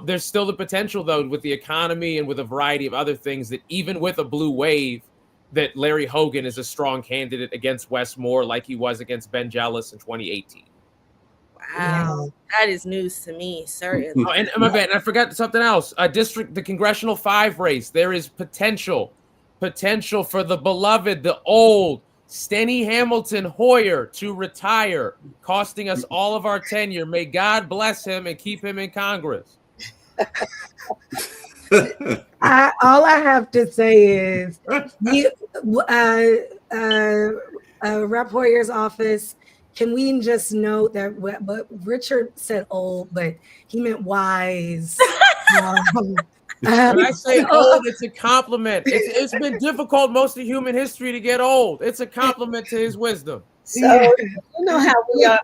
There's still the potential, though, with the economy and with a variety of other things, that even with a blue wave, that Larry Hogan is a strong candidate against Wes Moore like he was against Ben Jealous in 2018. Wow, that is news to me, certainly. Oh, and my bad, I forgot something else. The Congressional 5 race, there is potential for the beloved, the old Steny Hamilton Hoyer to retire, costing us all of our tenure. May God bless him and keep him in Congress. All I have to say is, Rep. Hoyer's office, can we just note that, but Richard said old, but he meant wise. When I say old, it's a compliment. It's been difficult most of human history to get old. It's a compliment to his wisdom. So you know how we are.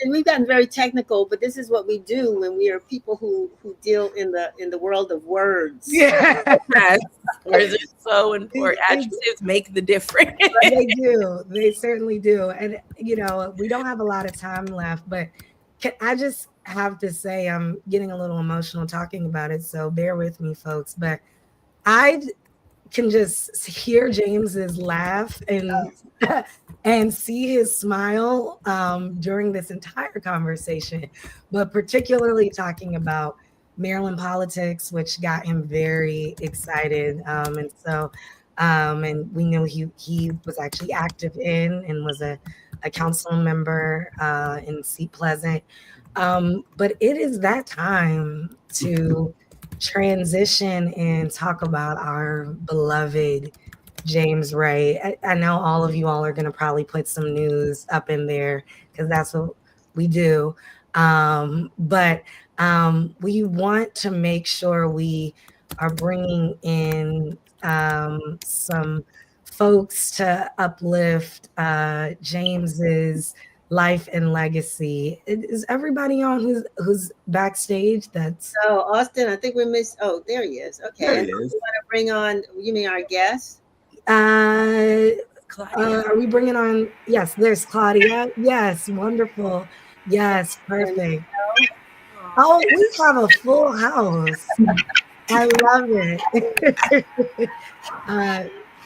We've gotten very technical, but this is what we do when we are people who deal in the world of words. Yeah. Words are so important. Adjectives make the difference. They do. They certainly do. And you know, we don't have a lot of time left, but I just have to say I'm getting a little emotional talking about it, so bear with me, folks. But I can just hear James's laugh and see his smile during this entire conversation, but particularly talking about Maryland politics, which got him very excited. And we know he was actually active in and was a council member in Seat Pleasant. But it is that time to transition and talk about our beloved James Wright. I know all of you all are going to probably put some news up in there because that's what we do. But we want to make sure we are bringing in some folks to uplift James's life and legacy. Is everybody on who's backstage? That's So Austin, I think we missed. Oh, there he is. Okay, There he and is. you want to bring on? You mean our guest? Claudia. are we bringing on? Yes, there's Claudia. Yes, wonderful. Yes, perfect. Oh, we have a full house. I love it.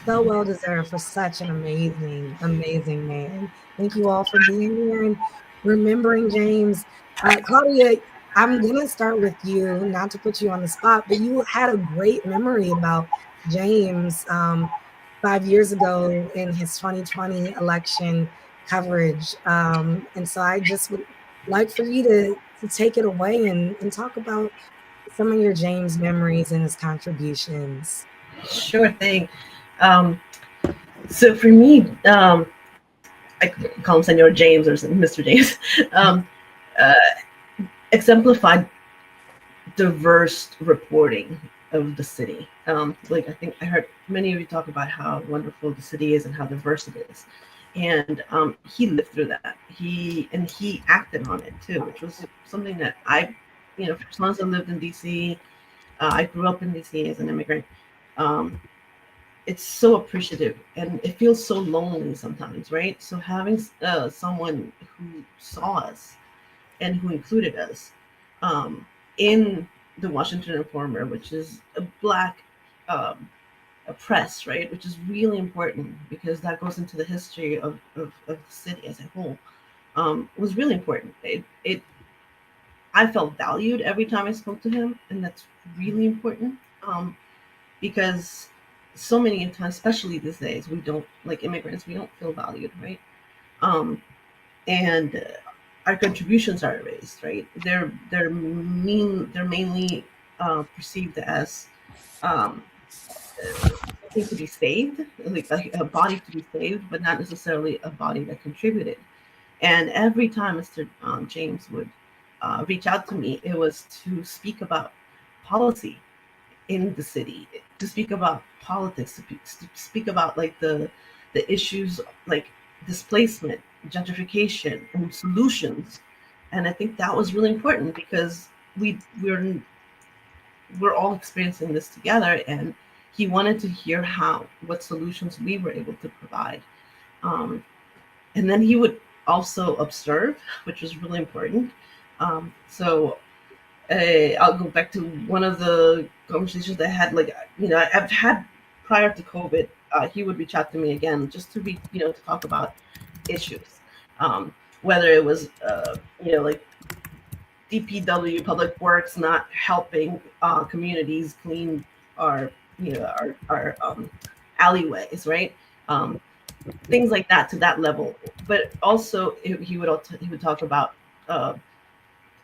So well deserved for such an amazing, amazing man. Thank you all for being here and remembering James. Claudia, I'm gonna start with you, not to put you on the spot, but you had a great memory about James 5 years ago in his 2020 election coverage. And so I just would like for you to take it away and talk about some of your James memories and his contributions. Sure thing. So for me, I call him Senor James or Mr. James, exemplified diverse reporting of the city. Like I think I heard many of you talk about how wonderful the city is and how diverse it is. And he lived through that. He acted on it too, which was something that I, for as long as I lived in DC, I grew up in DC as an immigrant. It's so appreciative and it feels so lonely sometimes, right? So having someone who saw us and who included us in the Washington Informer, which is a Black a press, right? Which is really important because that goes into the history of the city as a whole, was really important. I felt valued every time I spoke to him, and that's really important because so many times, especially these days, we don't, like immigrants, we don't feel valued, right? And our contributions are erased, right? They're mainly perceived as something to be saved, like a body to be saved, but not necessarily a body that contributed. And every time Mr. James would reach out to me, it was to speak about policy in the city, to speak about politics, to speak about like the issues like displacement, gentrification, and solutions. And I think that was really important because we're all experiencing this together, and he wanted to hear what solutions we were able to provide. And then he would also observe, which was really important. So I'll go back to one of the conversations I had, I've had prior to COVID. He would reach out to me again just to to talk about issues, whether it was like DPW, Public Works, not helping communities clean our alleyways, right? Things like that, to that level. But also he would talk about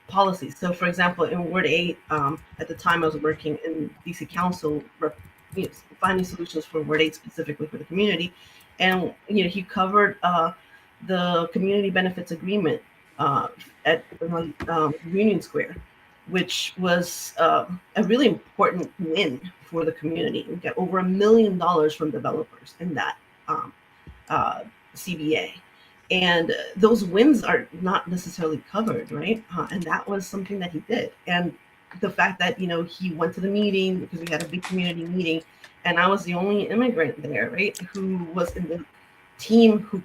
policies. So for example, in Ward 8, at the time I was working in DC Council, finding solutions for Ward 8 specifically for the community. And he covered the community benefits agreement at Union Square, which was a really important win for the community. We got over $1 million from developers in that CBA. And those wins are not necessarily covered, right? And that was something that he did. And the fact that, he went to the meeting, because we had a big community meeting, and I was the only immigrant there, right, who was in the team who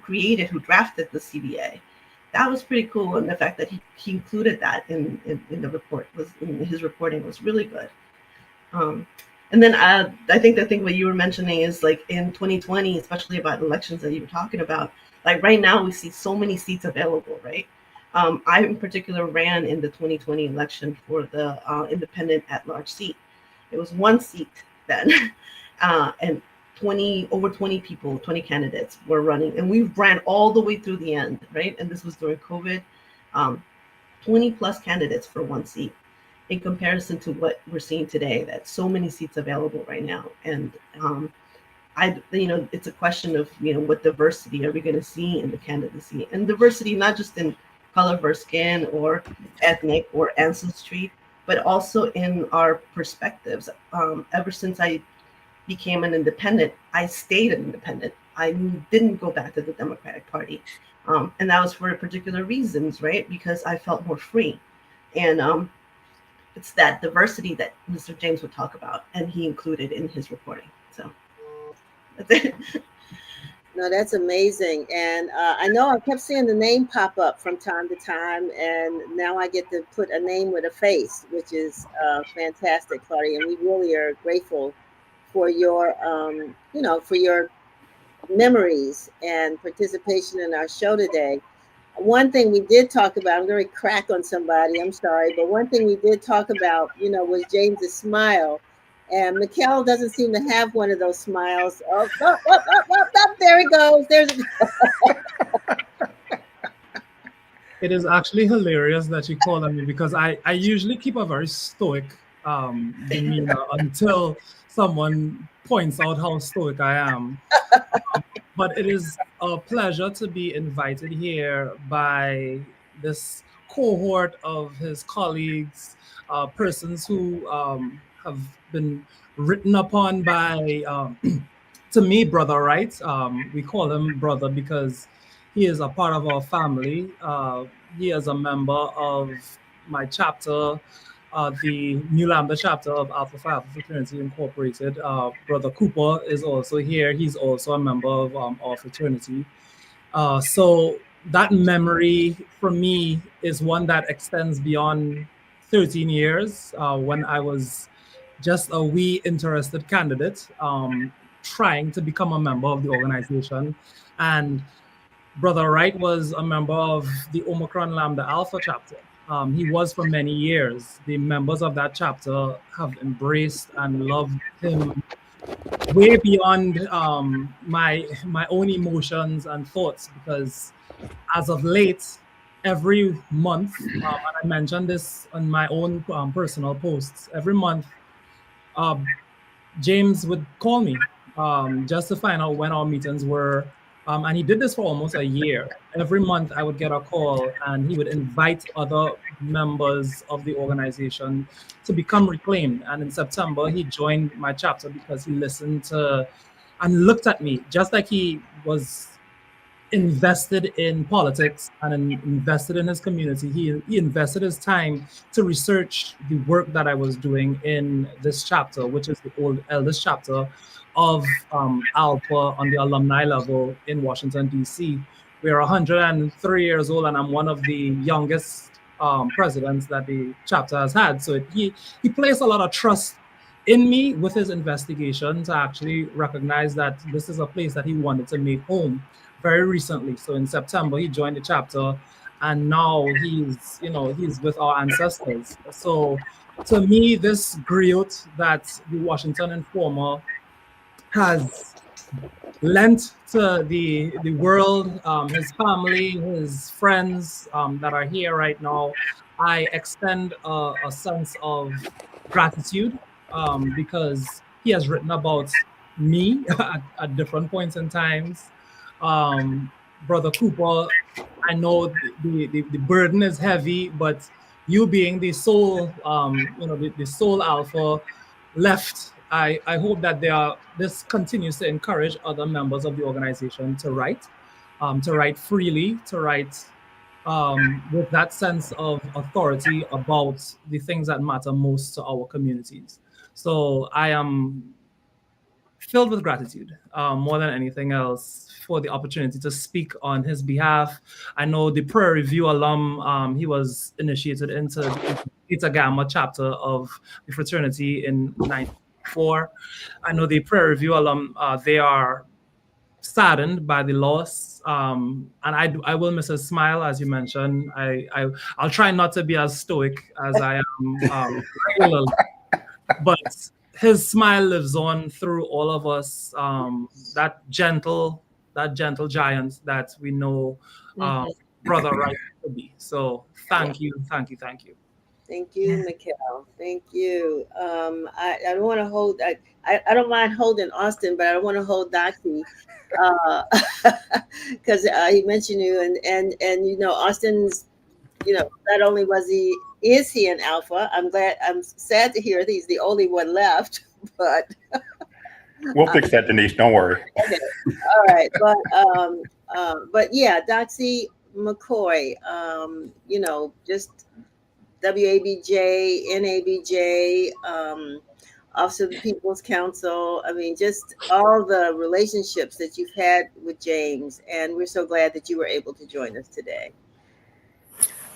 drafted the CBA. That was pretty cool. And the fact that he included that in the report, in his reporting, was really good. And then I think what you were mentioning is, like, in 2020, especially about elections that you were talking about, like right now we see so many seats available, right? I in particular ran in the 2020 election for the independent at-large seat. It was one seat then, and over 20 people, 20 candidates were running, and we ran all the way through the end, right? And this was during COVID. 20 plus candidates for one seat, in comparison to what we're seeing today, that's so many seats available right now. And it's a question of, what diversity are we going to see in the candidacy, and diversity not just in color of our skin or ethnic or ancestry, but also in our perspectives. Ever since I became an independent, I stayed an independent. I didn't go back to the Democratic Party. And that was for particular reasons, right? Because I felt more free. And it's that diversity that Mr. James would talk about, and he included in his reporting. So that's it. No, that's amazing. And I know I kept seeing the name pop up from time to time, and now I get to put a name with a face, which is fantastic, Claudia. And we really are grateful for your, for your memories and participation in our show today. One thing we did talk about, I'm going to crack on somebody, I'm sorry, but one thing we did talk about, was James's smile. And Mikael doesn't seem to have one of those smiles. Oh, there he goes. It is actually hilarious that you call on me, because I usually keep a very stoic demeanor until someone points out how stoic I am. But it is a pleasure to be invited here by this cohort of his colleagues, persons who have been written upon by, to me, Brother Wright. We call him brother because he is a part of our family. He is a member of my chapter, the New Lambda chapter of Alpha Phi Alpha Fraternity Incorporated. Brother Cooper is also here. He's also a member of our fraternity. So that memory for me is one that extends beyond 13 years, when I was just a wee interested candidate, trying to become a member of the organization. And Brother Wright was a member of the Omicron Lambda Alpha chapter. He was for many years. The members of that chapter have embraced and loved him way beyond my own emotions and thoughts, because as of late, every month, and I mentioned this on my own personal posts, every month, James would call me just to find out when our meetings were. And he did this for almost a year. Every month I would get a call, and he would invite other members of the organization to become reclaimed. And in September, he joined my chapter because he listened to and looked at me just like he was invested in politics and invested in his community. He invested his time to research the work that I was doing in this chapter, which is the eldest chapter of Alpha on the alumni level in Washington, D.C. We're 103 years old, and I'm one of the youngest presidents that the chapter has had. So he placed a lot of trust in me with his investigation to actually recognize that this is a place that he wanted to make home very recently. So in September, he joined the chapter, and now he's with our ancestors. So to me, this griot that the Washington Informer has lent to the world, his family, his friends that are here right now, I extend a sense of gratitude because he has written about me at different points in times. Brother Cooper, I know the burden is heavy, but you being the sole, the sole alpha left, I hope that this continues to encourage other members of the organization to write freely, to write with that sense of authority about the things that matter most to our communities. So I am filled with gratitude, more than anything else, for the opportunity to speak on his behalf. I know the Prayer Review alum, he was initiated into the Eta Gamma chapter of the fraternity in 1994. I know the Prayer Review alum, they are saddened by the loss, and I will miss his smile, as you mentioned. I'll try not to be as stoic as I am regularly, but his smile lives on through all of us. That gentle giant that we know, Brother Wright to be. So thank you. Thank you, Mikael. Thank you. I don't want to hold. I don't mind holding Austin, but I don't want to hold Doxie, because he mentioned you, and Austin's. Not only is he an alpha. I'm sad to hear he's the only one left, but we'll fix that, Denise. Don't worry. Okay. All right, but yeah, Doxie McCoy. Just WABJ, NABJ, Office of the People's Council. I mean, just all the relationships that you've had with James, and we're so glad that you were able to join us today.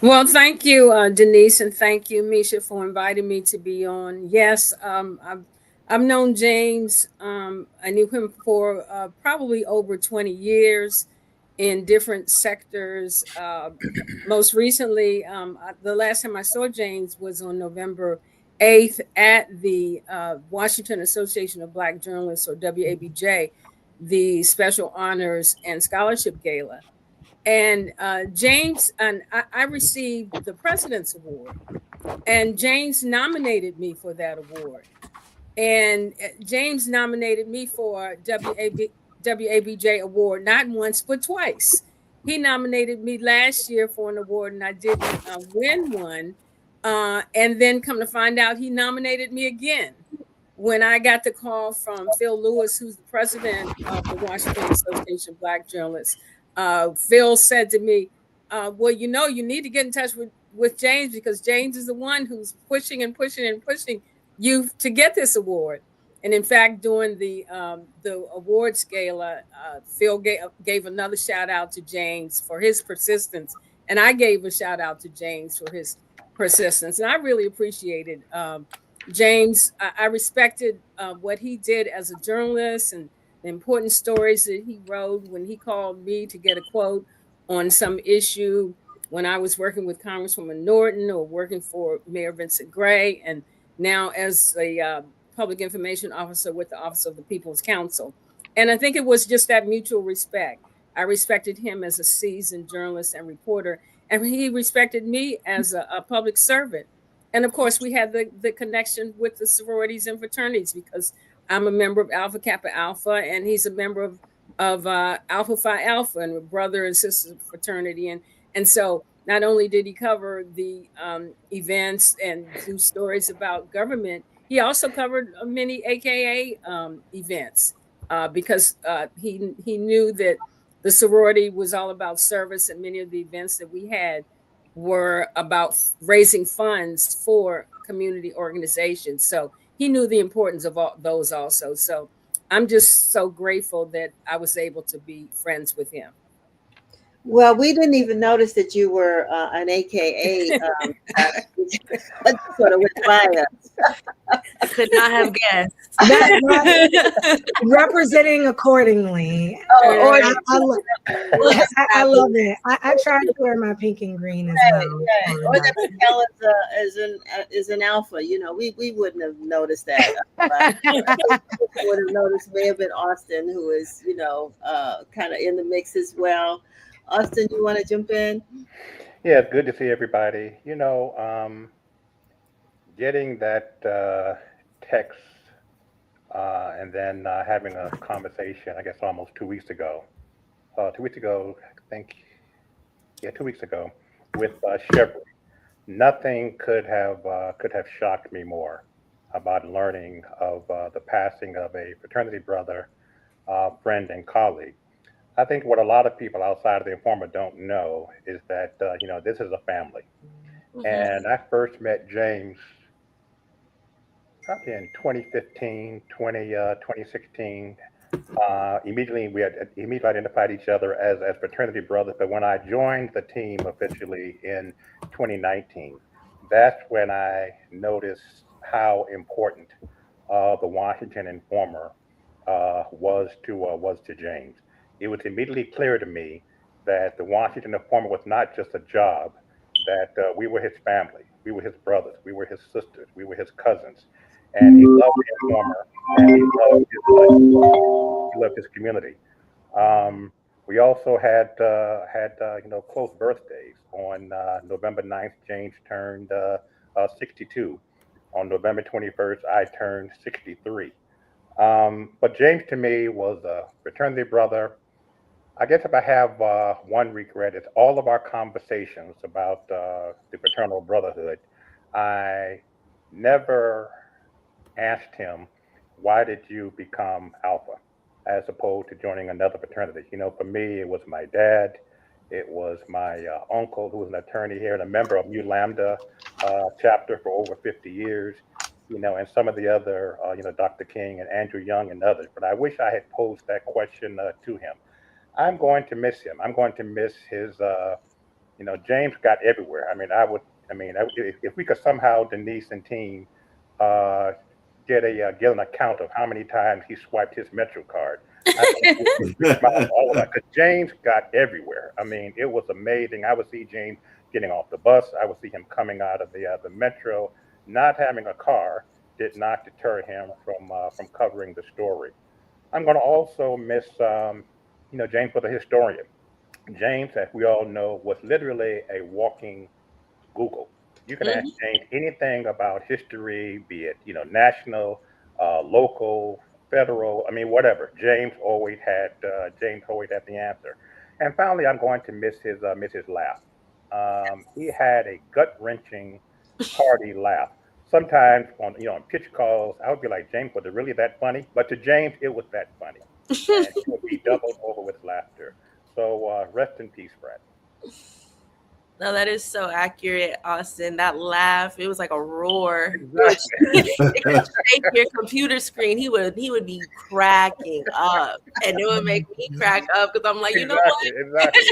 Well, thank you, Denise, and thank you, Misha, for inviting me to be on. Yes, I've known James. I knew him for probably over 20 years in different sectors. Most recently, the last time I saw James was on November 8th at the Washington Association of Black Journalists, or WABJ, the Special Honors and Scholarship Gala. And James, and I received the President's Award, and James nominated me for that award. And James nominated me for WABJ award, not once, but twice. He nominated me last year for an award, and I didn't win one. And then come to find out, he nominated me again. When I got the call from Phil Lewis, who's the president of the Washington Association of Black Journalists, Phil said to me, well, you need to get in touch with James, because James is the one who's pushing and pushing and pushing you to get this award. And in fact, during the awards gala, Phil gave another shout out to James for his persistence. And I gave a shout out to James for his persistence. And I really appreciated James. I respected what he did as a journalist and the important stories that he wrote when he called me to get a quote on some issue when I was working with Congresswoman Norton or working for Mayor Vincent Gray, and now as a public information officer with the Office of the People's Council. And I think it was just that mutual respect. I respected him as a seasoned journalist and reporter, and he respected me as a public servant. And of course, we had the connection with the sororities and fraternities, because I'm a member of Alpha Kappa Alpha, and he's a member of Alpha Phi Alpha, and a brother and sister fraternity. And so not only did he cover the events and do stories about government, he also covered many AKA events, because he knew that the sorority was all about service, and many of the events that we had were about raising funds for community organizations. So he knew the importance of all those also. So I'm just so grateful that I was able to be friends with him. Well, we didn't even notice that you were an AKA. Sort of went by us. I could not have guessed. Representing accordingly. Oh, I love it. I try to wear my pink and green as well. Right. Or that Mikael is an alpha. We wouldn't have noticed that. Would have noticed may have been Austin, who is kind of in the mix as well. Austin, you want to jump in? Yeah, it's good to see everybody. Getting that text and then having a conversation, I guess almost 2 weeks ago. 2 weeks ago, I think, 2 weeks ago, with Chevrolet. nothing could have shocked me more about learning of the passing of a fraternity brother, friend, and colleague. I think what a lot of people outside of the Informer don't know is that this is a family. And I first met James probably in 2015, 2016. Immediately, we had immediately identified each other as fraternity brothers. But when I joined the team officially in 2019, that's when I noticed how important the Washington Informer was to James. It was immediately clear to me that the Washington Informer was not just a job; that we were his family, we were his brothers, we were his sisters, we were his cousins, and he loved the Informer, and he loved his community. Um, we also had close birthdays. On November 9th, James turned 62. On November 21st, I turned 63. But James to me was a fraternity brother. I guess if I have one regret, it's all of our conversations about the fraternal brotherhood. I never asked him, why did you become Alpha as opposed to joining another fraternity? For me, it was my dad. It was my uncle, who was an attorney here and a member of Mu Lambda chapter for over 50 years, and some of the other, Dr. King and Andrew Young and others. But I wish I had posed that question to him. I'm going to miss him. I'm going to miss his, James got everywhere. If we could somehow, Denise and team, get an account of how many times he swiped his Metro card. All of that, because James got everywhere. It was amazing. I would see James getting off the bus. I would see him coming out of the Metro. Not having a car did not deter him from covering the story. I'm going to also miss, James was a historian. James, as we all know, was literally a walking Google. You can ask James anything about history, be it national, local, federal. Whatever. James always had the answer. And finally, I'm going to miss his laugh. He had a gut wrenching, hearty laugh. Sometimes on pitch calls, I would be like, James, was it really that funny? But to James, it was that funny. And he would be doubled over with laughter. So rest in peace, Brad. No, that is so accurate, Austin. That laugh, it was like a roar. Exactly. It could shake your computer screen. He would be cracking up, and it would make me crack up because I'm like, you know what? Exactly.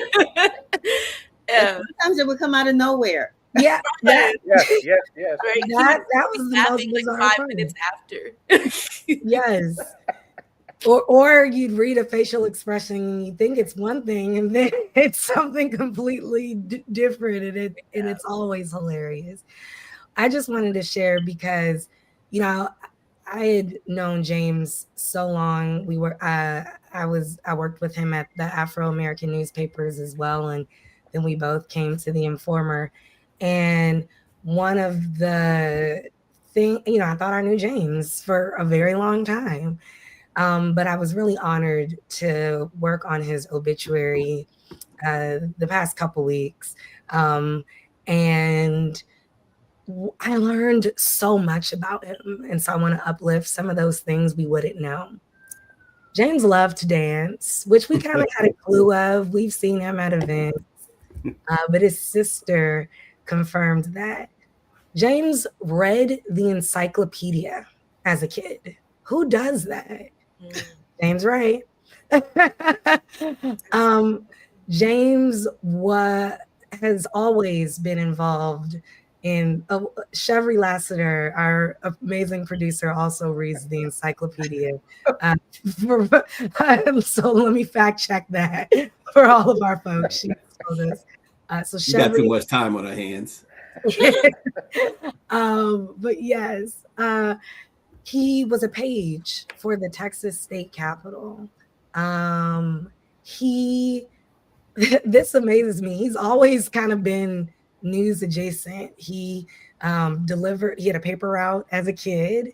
Yeah. Sometimes it would come out of nowhere. Yeah, Yes. Right. that was the most Laughing like bizarre 5 part. minutes after. Yes. Or you'd read a facial expression and you think it's one thing and then it's something completely different, and it's always hilarious. I just wanted to share because I had known James so long. We were I worked with him at the Afro-American newspapers as well, and then we both came to the Informer. And one of the thing, I thought I knew James for a very long time. But I was really honored to work on his obituary the past couple weeks. And I learned so much about him. And so I want to uplift some of those things we wouldn't know. James loved to dance, which we kind of had a clue of. We've seen him at events. But his sister confirmed that. James read the encyclopedia as a kid. Who does that? James Wright. James has always been involved in Chevry Lassiter, our amazing producer, also reads the encyclopedia. So let me fact check that for all of our folks. She told us. So She got too much time on her hands. But yes, he was a page for the Texas State Capitol. This amazes me. He's always kind of been news adjacent. He had a paper route as a kid.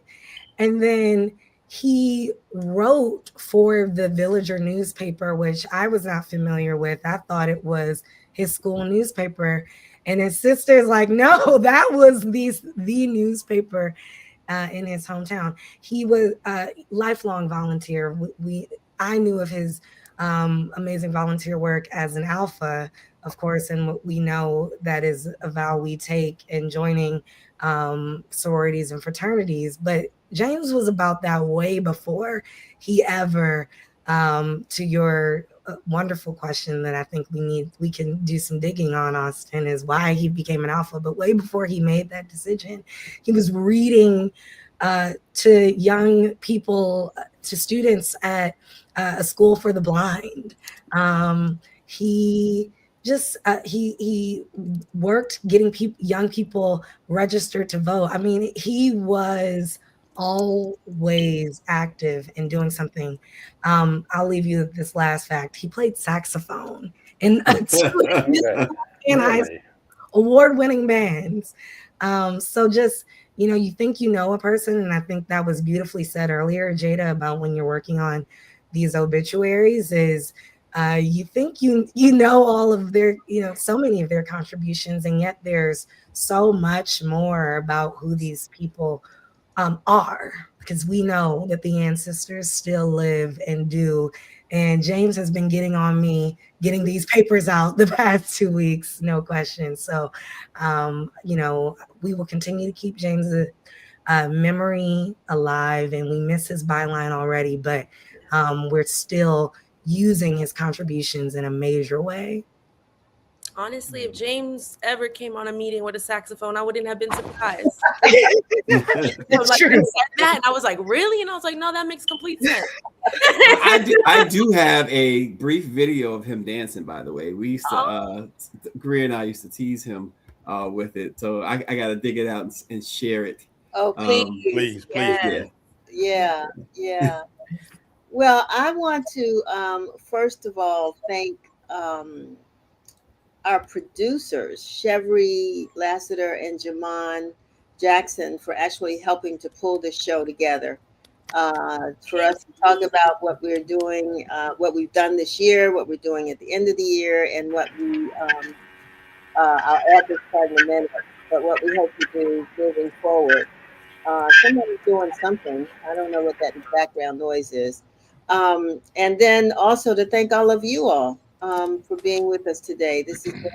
And then he wrote for the Villager newspaper, which I was not familiar with. I thought it was his school newspaper. And his sister's like, no, that was the newspaper in his hometown. He was a lifelong volunteer. I knew of his amazing volunteer work as an alpha, of course, and what we know that is a vow we take in joining sororities and fraternities. But James was about that way before he ever, to your wonderful question that I think we can do some digging on, Austin, is why he became an alpha. But way before he made that decision, he was reading to young people, to students at a school for the blind. He just he worked getting young people registered to vote. I mean, he was always active in doing something. I'll leave you with this last fact. He played saxophone in award-winning bands. So just, you think you know a person, and I think that was beautifully said earlier, Jada, about when you're working on these obituaries is you think you know all of their, so many of their contributions, and yet there's so much more about who these people are, because we know that the ancestors still live and do. And James has been getting on me getting these papers out the past 2 weeks, no question. So, we will continue to keep James's memory alive, and we miss his byline already, but we're still using his contributions in a major way. Honestly, if James ever came on a meeting with a saxophone, I wouldn't have been surprised. It's like, true. he said that, and I was like, really? And I was like, no, that makes complete sense. I do have a brief video of him dancing, by the way. We used to, Greer and I used to tease him with it. So I got to dig it out and share it. Oh, please. Please. Yeah. Well, I want to, first of all, thank our producers, Chevry Lassiter and Jamon Jackson, for actually helping to pull this show together. For us to talk about what we're doing, what we've done this year, what we're doing at the end of the year, and what I'll add this part in a minute, but what we hope to do moving forward. Somebody's doing something. I don't know what that background noise is. And then also to thank all of you all for being with us today. This has been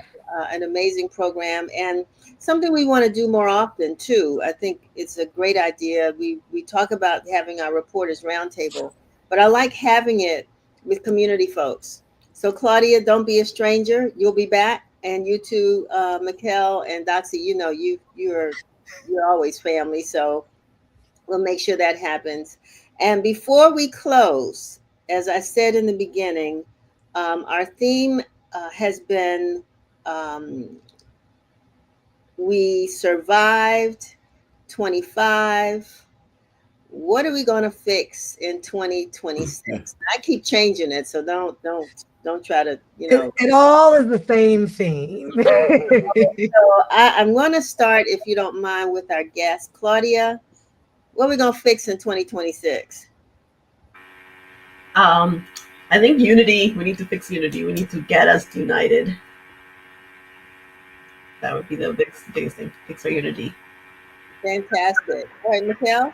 an amazing program, and something we want to do more often too. I think it's a great idea. We talk about having our reporters roundtable, but I like having it with community folks. So Claudia, don't be a stranger. You'll be back, and you too, Mikael and Doxie. You're always family. So we'll make sure that happens. And before we close, as I said in the beginning, our theme has been we survived 25. What are we going to fix in 2026? I keep changing it, so don't try to, It all is the same theme. So I'm going to start, if you don't mind, with our guest, Claudia. What are we going to fix in 2026? I think unity. We need to fix unity. We need to get us united. That would be the biggest thing to fix our unity. Fantastic. All right, Mikael?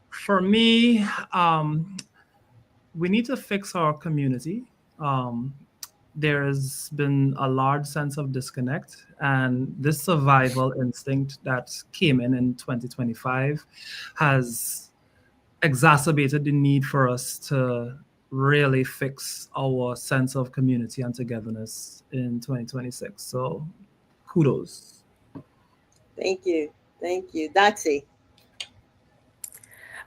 For me, we need to fix our community. There's been a large sense of disconnect, and this survival instinct that came in 2025 has exacerbated the need for us to really fix our sense of community and togetherness in 2026. So kudos. Thank you. Doxie?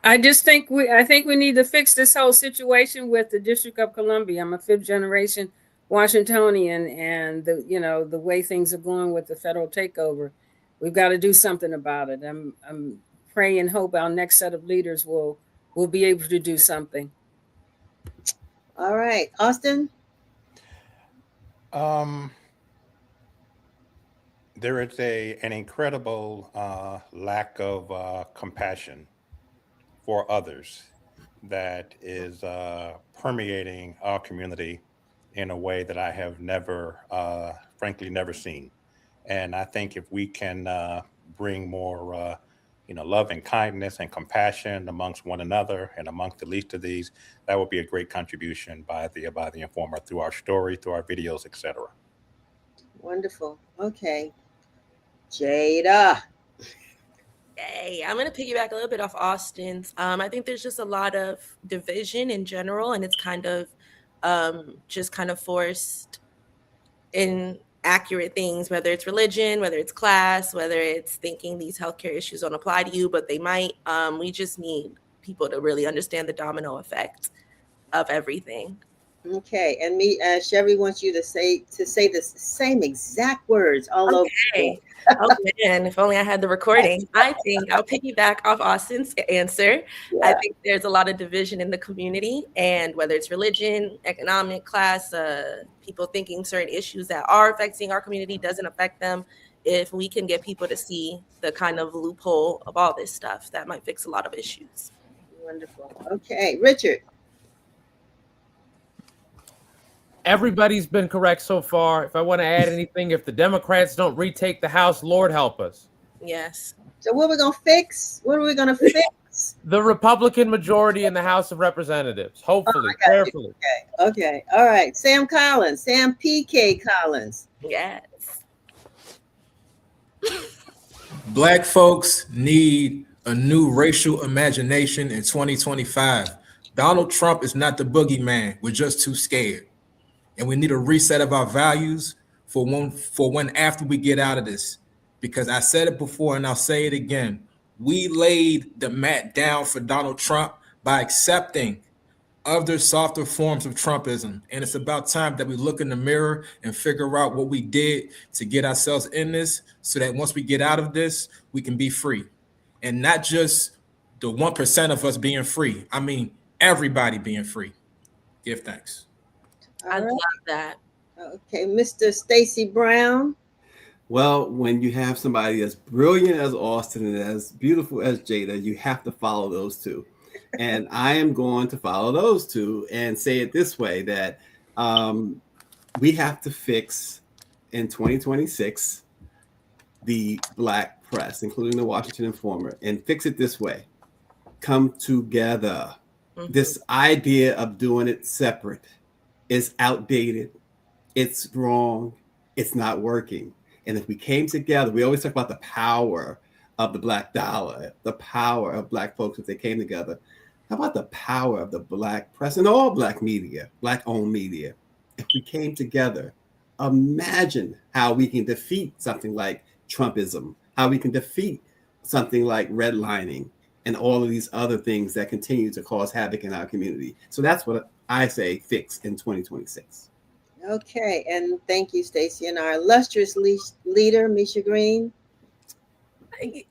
I think we need to fix this whole situation with the District of Columbia. I'm a 5th generation Washingtonian, and the way things are going with the federal takeover, we've got to do something about it. I'm pray and hope our next set of leaders will be able to do something. All right, Austin? There is an incredible lack of compassion for others that is permeating our community in a way that I have never, frankly, never seen. And I think if we can bring more, love and kindness and compassion amongst one another and amongst the least of these, that would be a great contribution by the Informer through our story, through our videos, etc. Wonderful. Okay. Jada. Hey, I'm going to piggyback a little bit off Austin's. I think there's just a lot of division in general, and it's kind of just kind of forced in accurate things, whether it's religion, whether it's class, whether it's thinking these healthcare issues don't apply to you, but they might. We just need people to really understand the domino effect of everything. Okay, and me, Chevy wants you to say the same exact words all over. Oh man, if only I had the recording. I think I'll piggyback off Austin's answer. Yeah. I think there's a lot of division in the community, and whether it's religion, economic, class, people thinking certain issues that are affecting our community doesn't affect them. If we can get people to see the kind of loophole of all this stuff, that might fix a lot of issues. Wonderful. Okay, Richard. Everybody's been correct so far. If I want to add anything, if the Democrats don't retake the House, Lord help us. Yes. So what are we going to fix? What are we going to fix? The Republican majority in the House of Representatives. Hopefully, prayerfully. Okay. All right. Sam Collins. Sam P.K. Collins. Yes. Black folks need a new racial imagination in 2025. Donald Trump is not the boogeyman. We're just too scared. And we need a reset of our values for when after we get out of this. Because I said it before and I'll say it again. We laid the mat down for Donald Trump by accepting other softer forms of Trumpism. And it's about time that we look in the mirror and figure out what we did to get ourselves in this so that once we get out of this, we can be free. And not just the 1% of us being free. I mean, everybody being free. Give thanks. I love that. Okay, Mr. Stacy Brown. Well, when you have somebody as brilliant as Austin and as beautiful as Jada, you have to follow those two. And I am going to follow those two and say it this way, that we have to fix in 2026 the Black press, including the Washington Informer, and fix it this way. Come together. Mm-hmm. This idea of doing it separate is outdated. It's wrong. It's not working. And if we came together, we always talk about the power of the Black dollar, the power of Black folks if they came together. How about the power of the Black press and all Black media, Black-owned media? If we came together, imagine how we can defeat something like Trumpism, how we can defeat something like redlining and all of these other things that continue to cause havoc in our community. So that's what I say fix in 2026. Okay, and thank you, Stacey. And our illustrious leader, Misha Green.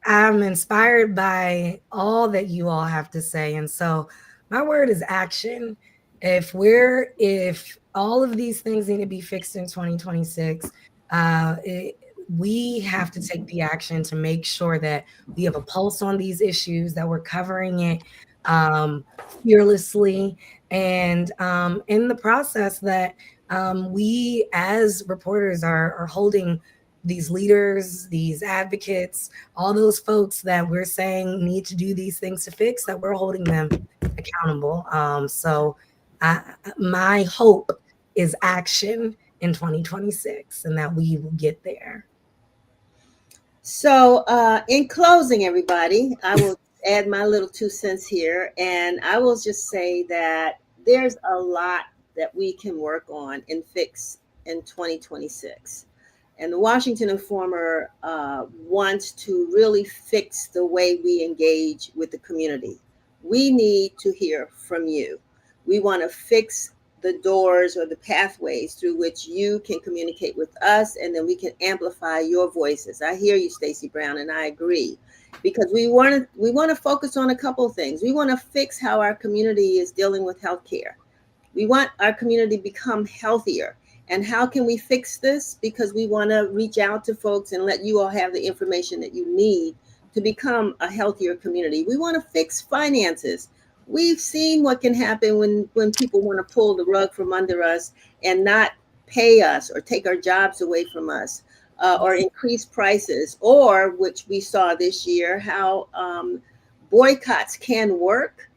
I'm inspired by all that you all have to say. And so my word is action. If all of these things need to be fixed in 2026, we have to take the action to make sure that we have a pulse on these issues, that we're covering it fearlessly, and in the process that we as reporters are holding these leaders, these advocates, all those folks that we're saying need to do these things to fix, that we're holding them accountable. So my hope is action in 2026 and that we will get there. So in closing, everybody, I will add my little 2 cents here. And I will just say that there's a lot that we can work on and fix in 2026. And the Washington Informer wants to really fix the way we engage with the community. We need to hear from you. We want to fix the doors or the pathways through which you can communicate with us, and then we can amplify your voices. I hear you, Stacey Brown, and I agree, because we want to focus on a couple of things. We want to fix how our community is dealing with healthcare. We want our community to become healthier. And how can we fix this? Because we want to reach out to folks and let you all have the information that you need to become a healthier community. We want to fix finances. we've seen what can happen when people want to pull the rug from under us and not pay us or take our jobs away from us, or increase prices, or which we saw this year, how boycotts can work.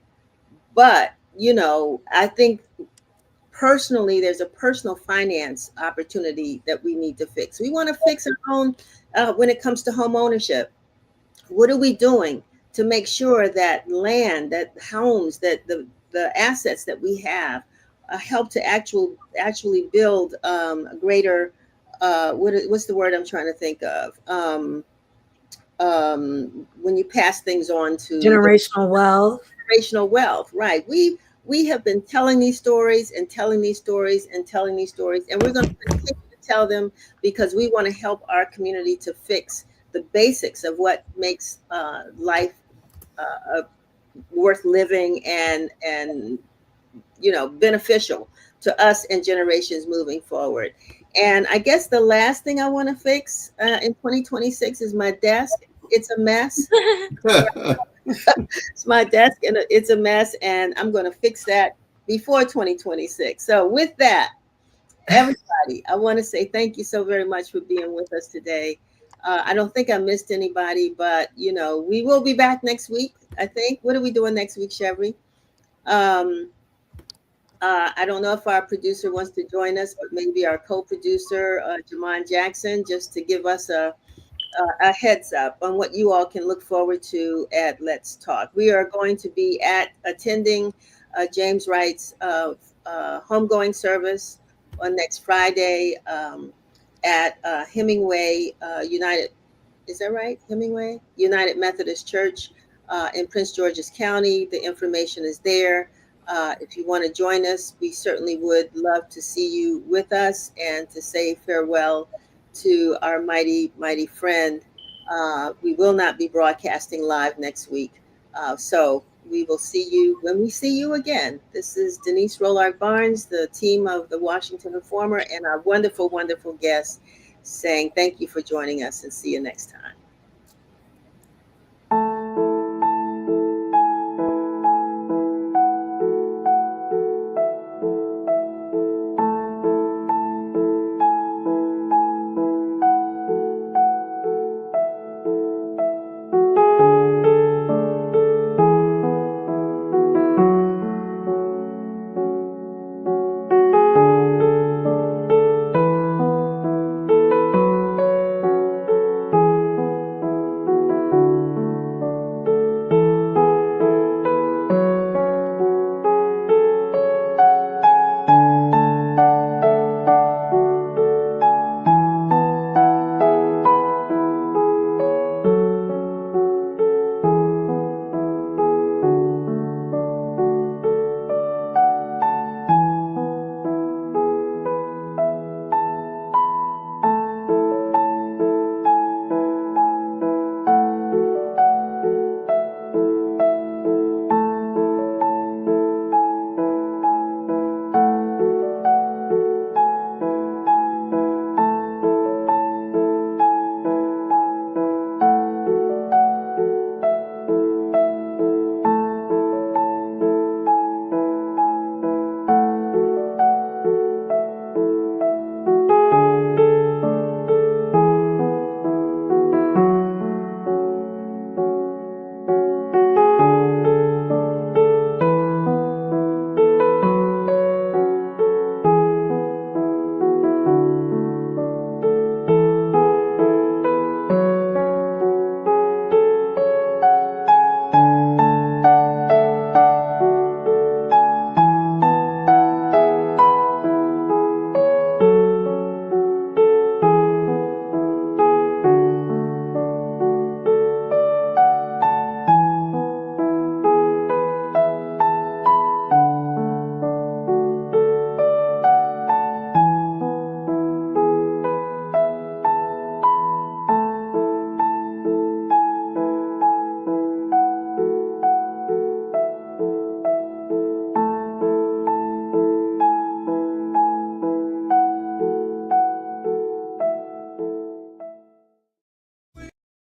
But, I think personally, there's a personal finance opportunity that we need to fix. We want to fix our own when it comes to home ownership. What are we doing to make sure that land, that homes, that the assets that we have help to actually build a greater what's the word I'm trying to think of, when you pass things on to generational wealth. Generational wealth, right? We have been telling these stories and telling these stories and telling these stories, and we're going to continue to tell them because we want to help our community to fix the basics of what makes life worth living and beneficial to us and generations moving forward. And I guess the last thing I want to fix in 2026 is my desk. It's a mess. It's my desk and it's a mess, and I'm going to fix that before 2026. So with that, everybody, I want to say thank you so very much for being with us today. I don't think I missed anybody, but we will be back next week, I think. What are we doing next week, Chevry? I don't know if our producer wants to join us, but maybe our co-producer, Jamon Jackson, just to give us a heads up on what you all can look forward to at Let's Talk. We are going to be attending James Wright's homegoing service on next Friday at Hemingway United. Is that right? Hemingway United Methodist Church in Prince George's County. The information is there. If you want to join us, we certainly would love to see you with us and to say farewell to our mighty, mighty friend. We will not be broadcasting live next week. So we will see you when we see you again. This is Denise Rollard Barnes, the team of the Washington Informer, and our wonderful, wonderful guests saying thank you for joining us and see you next time.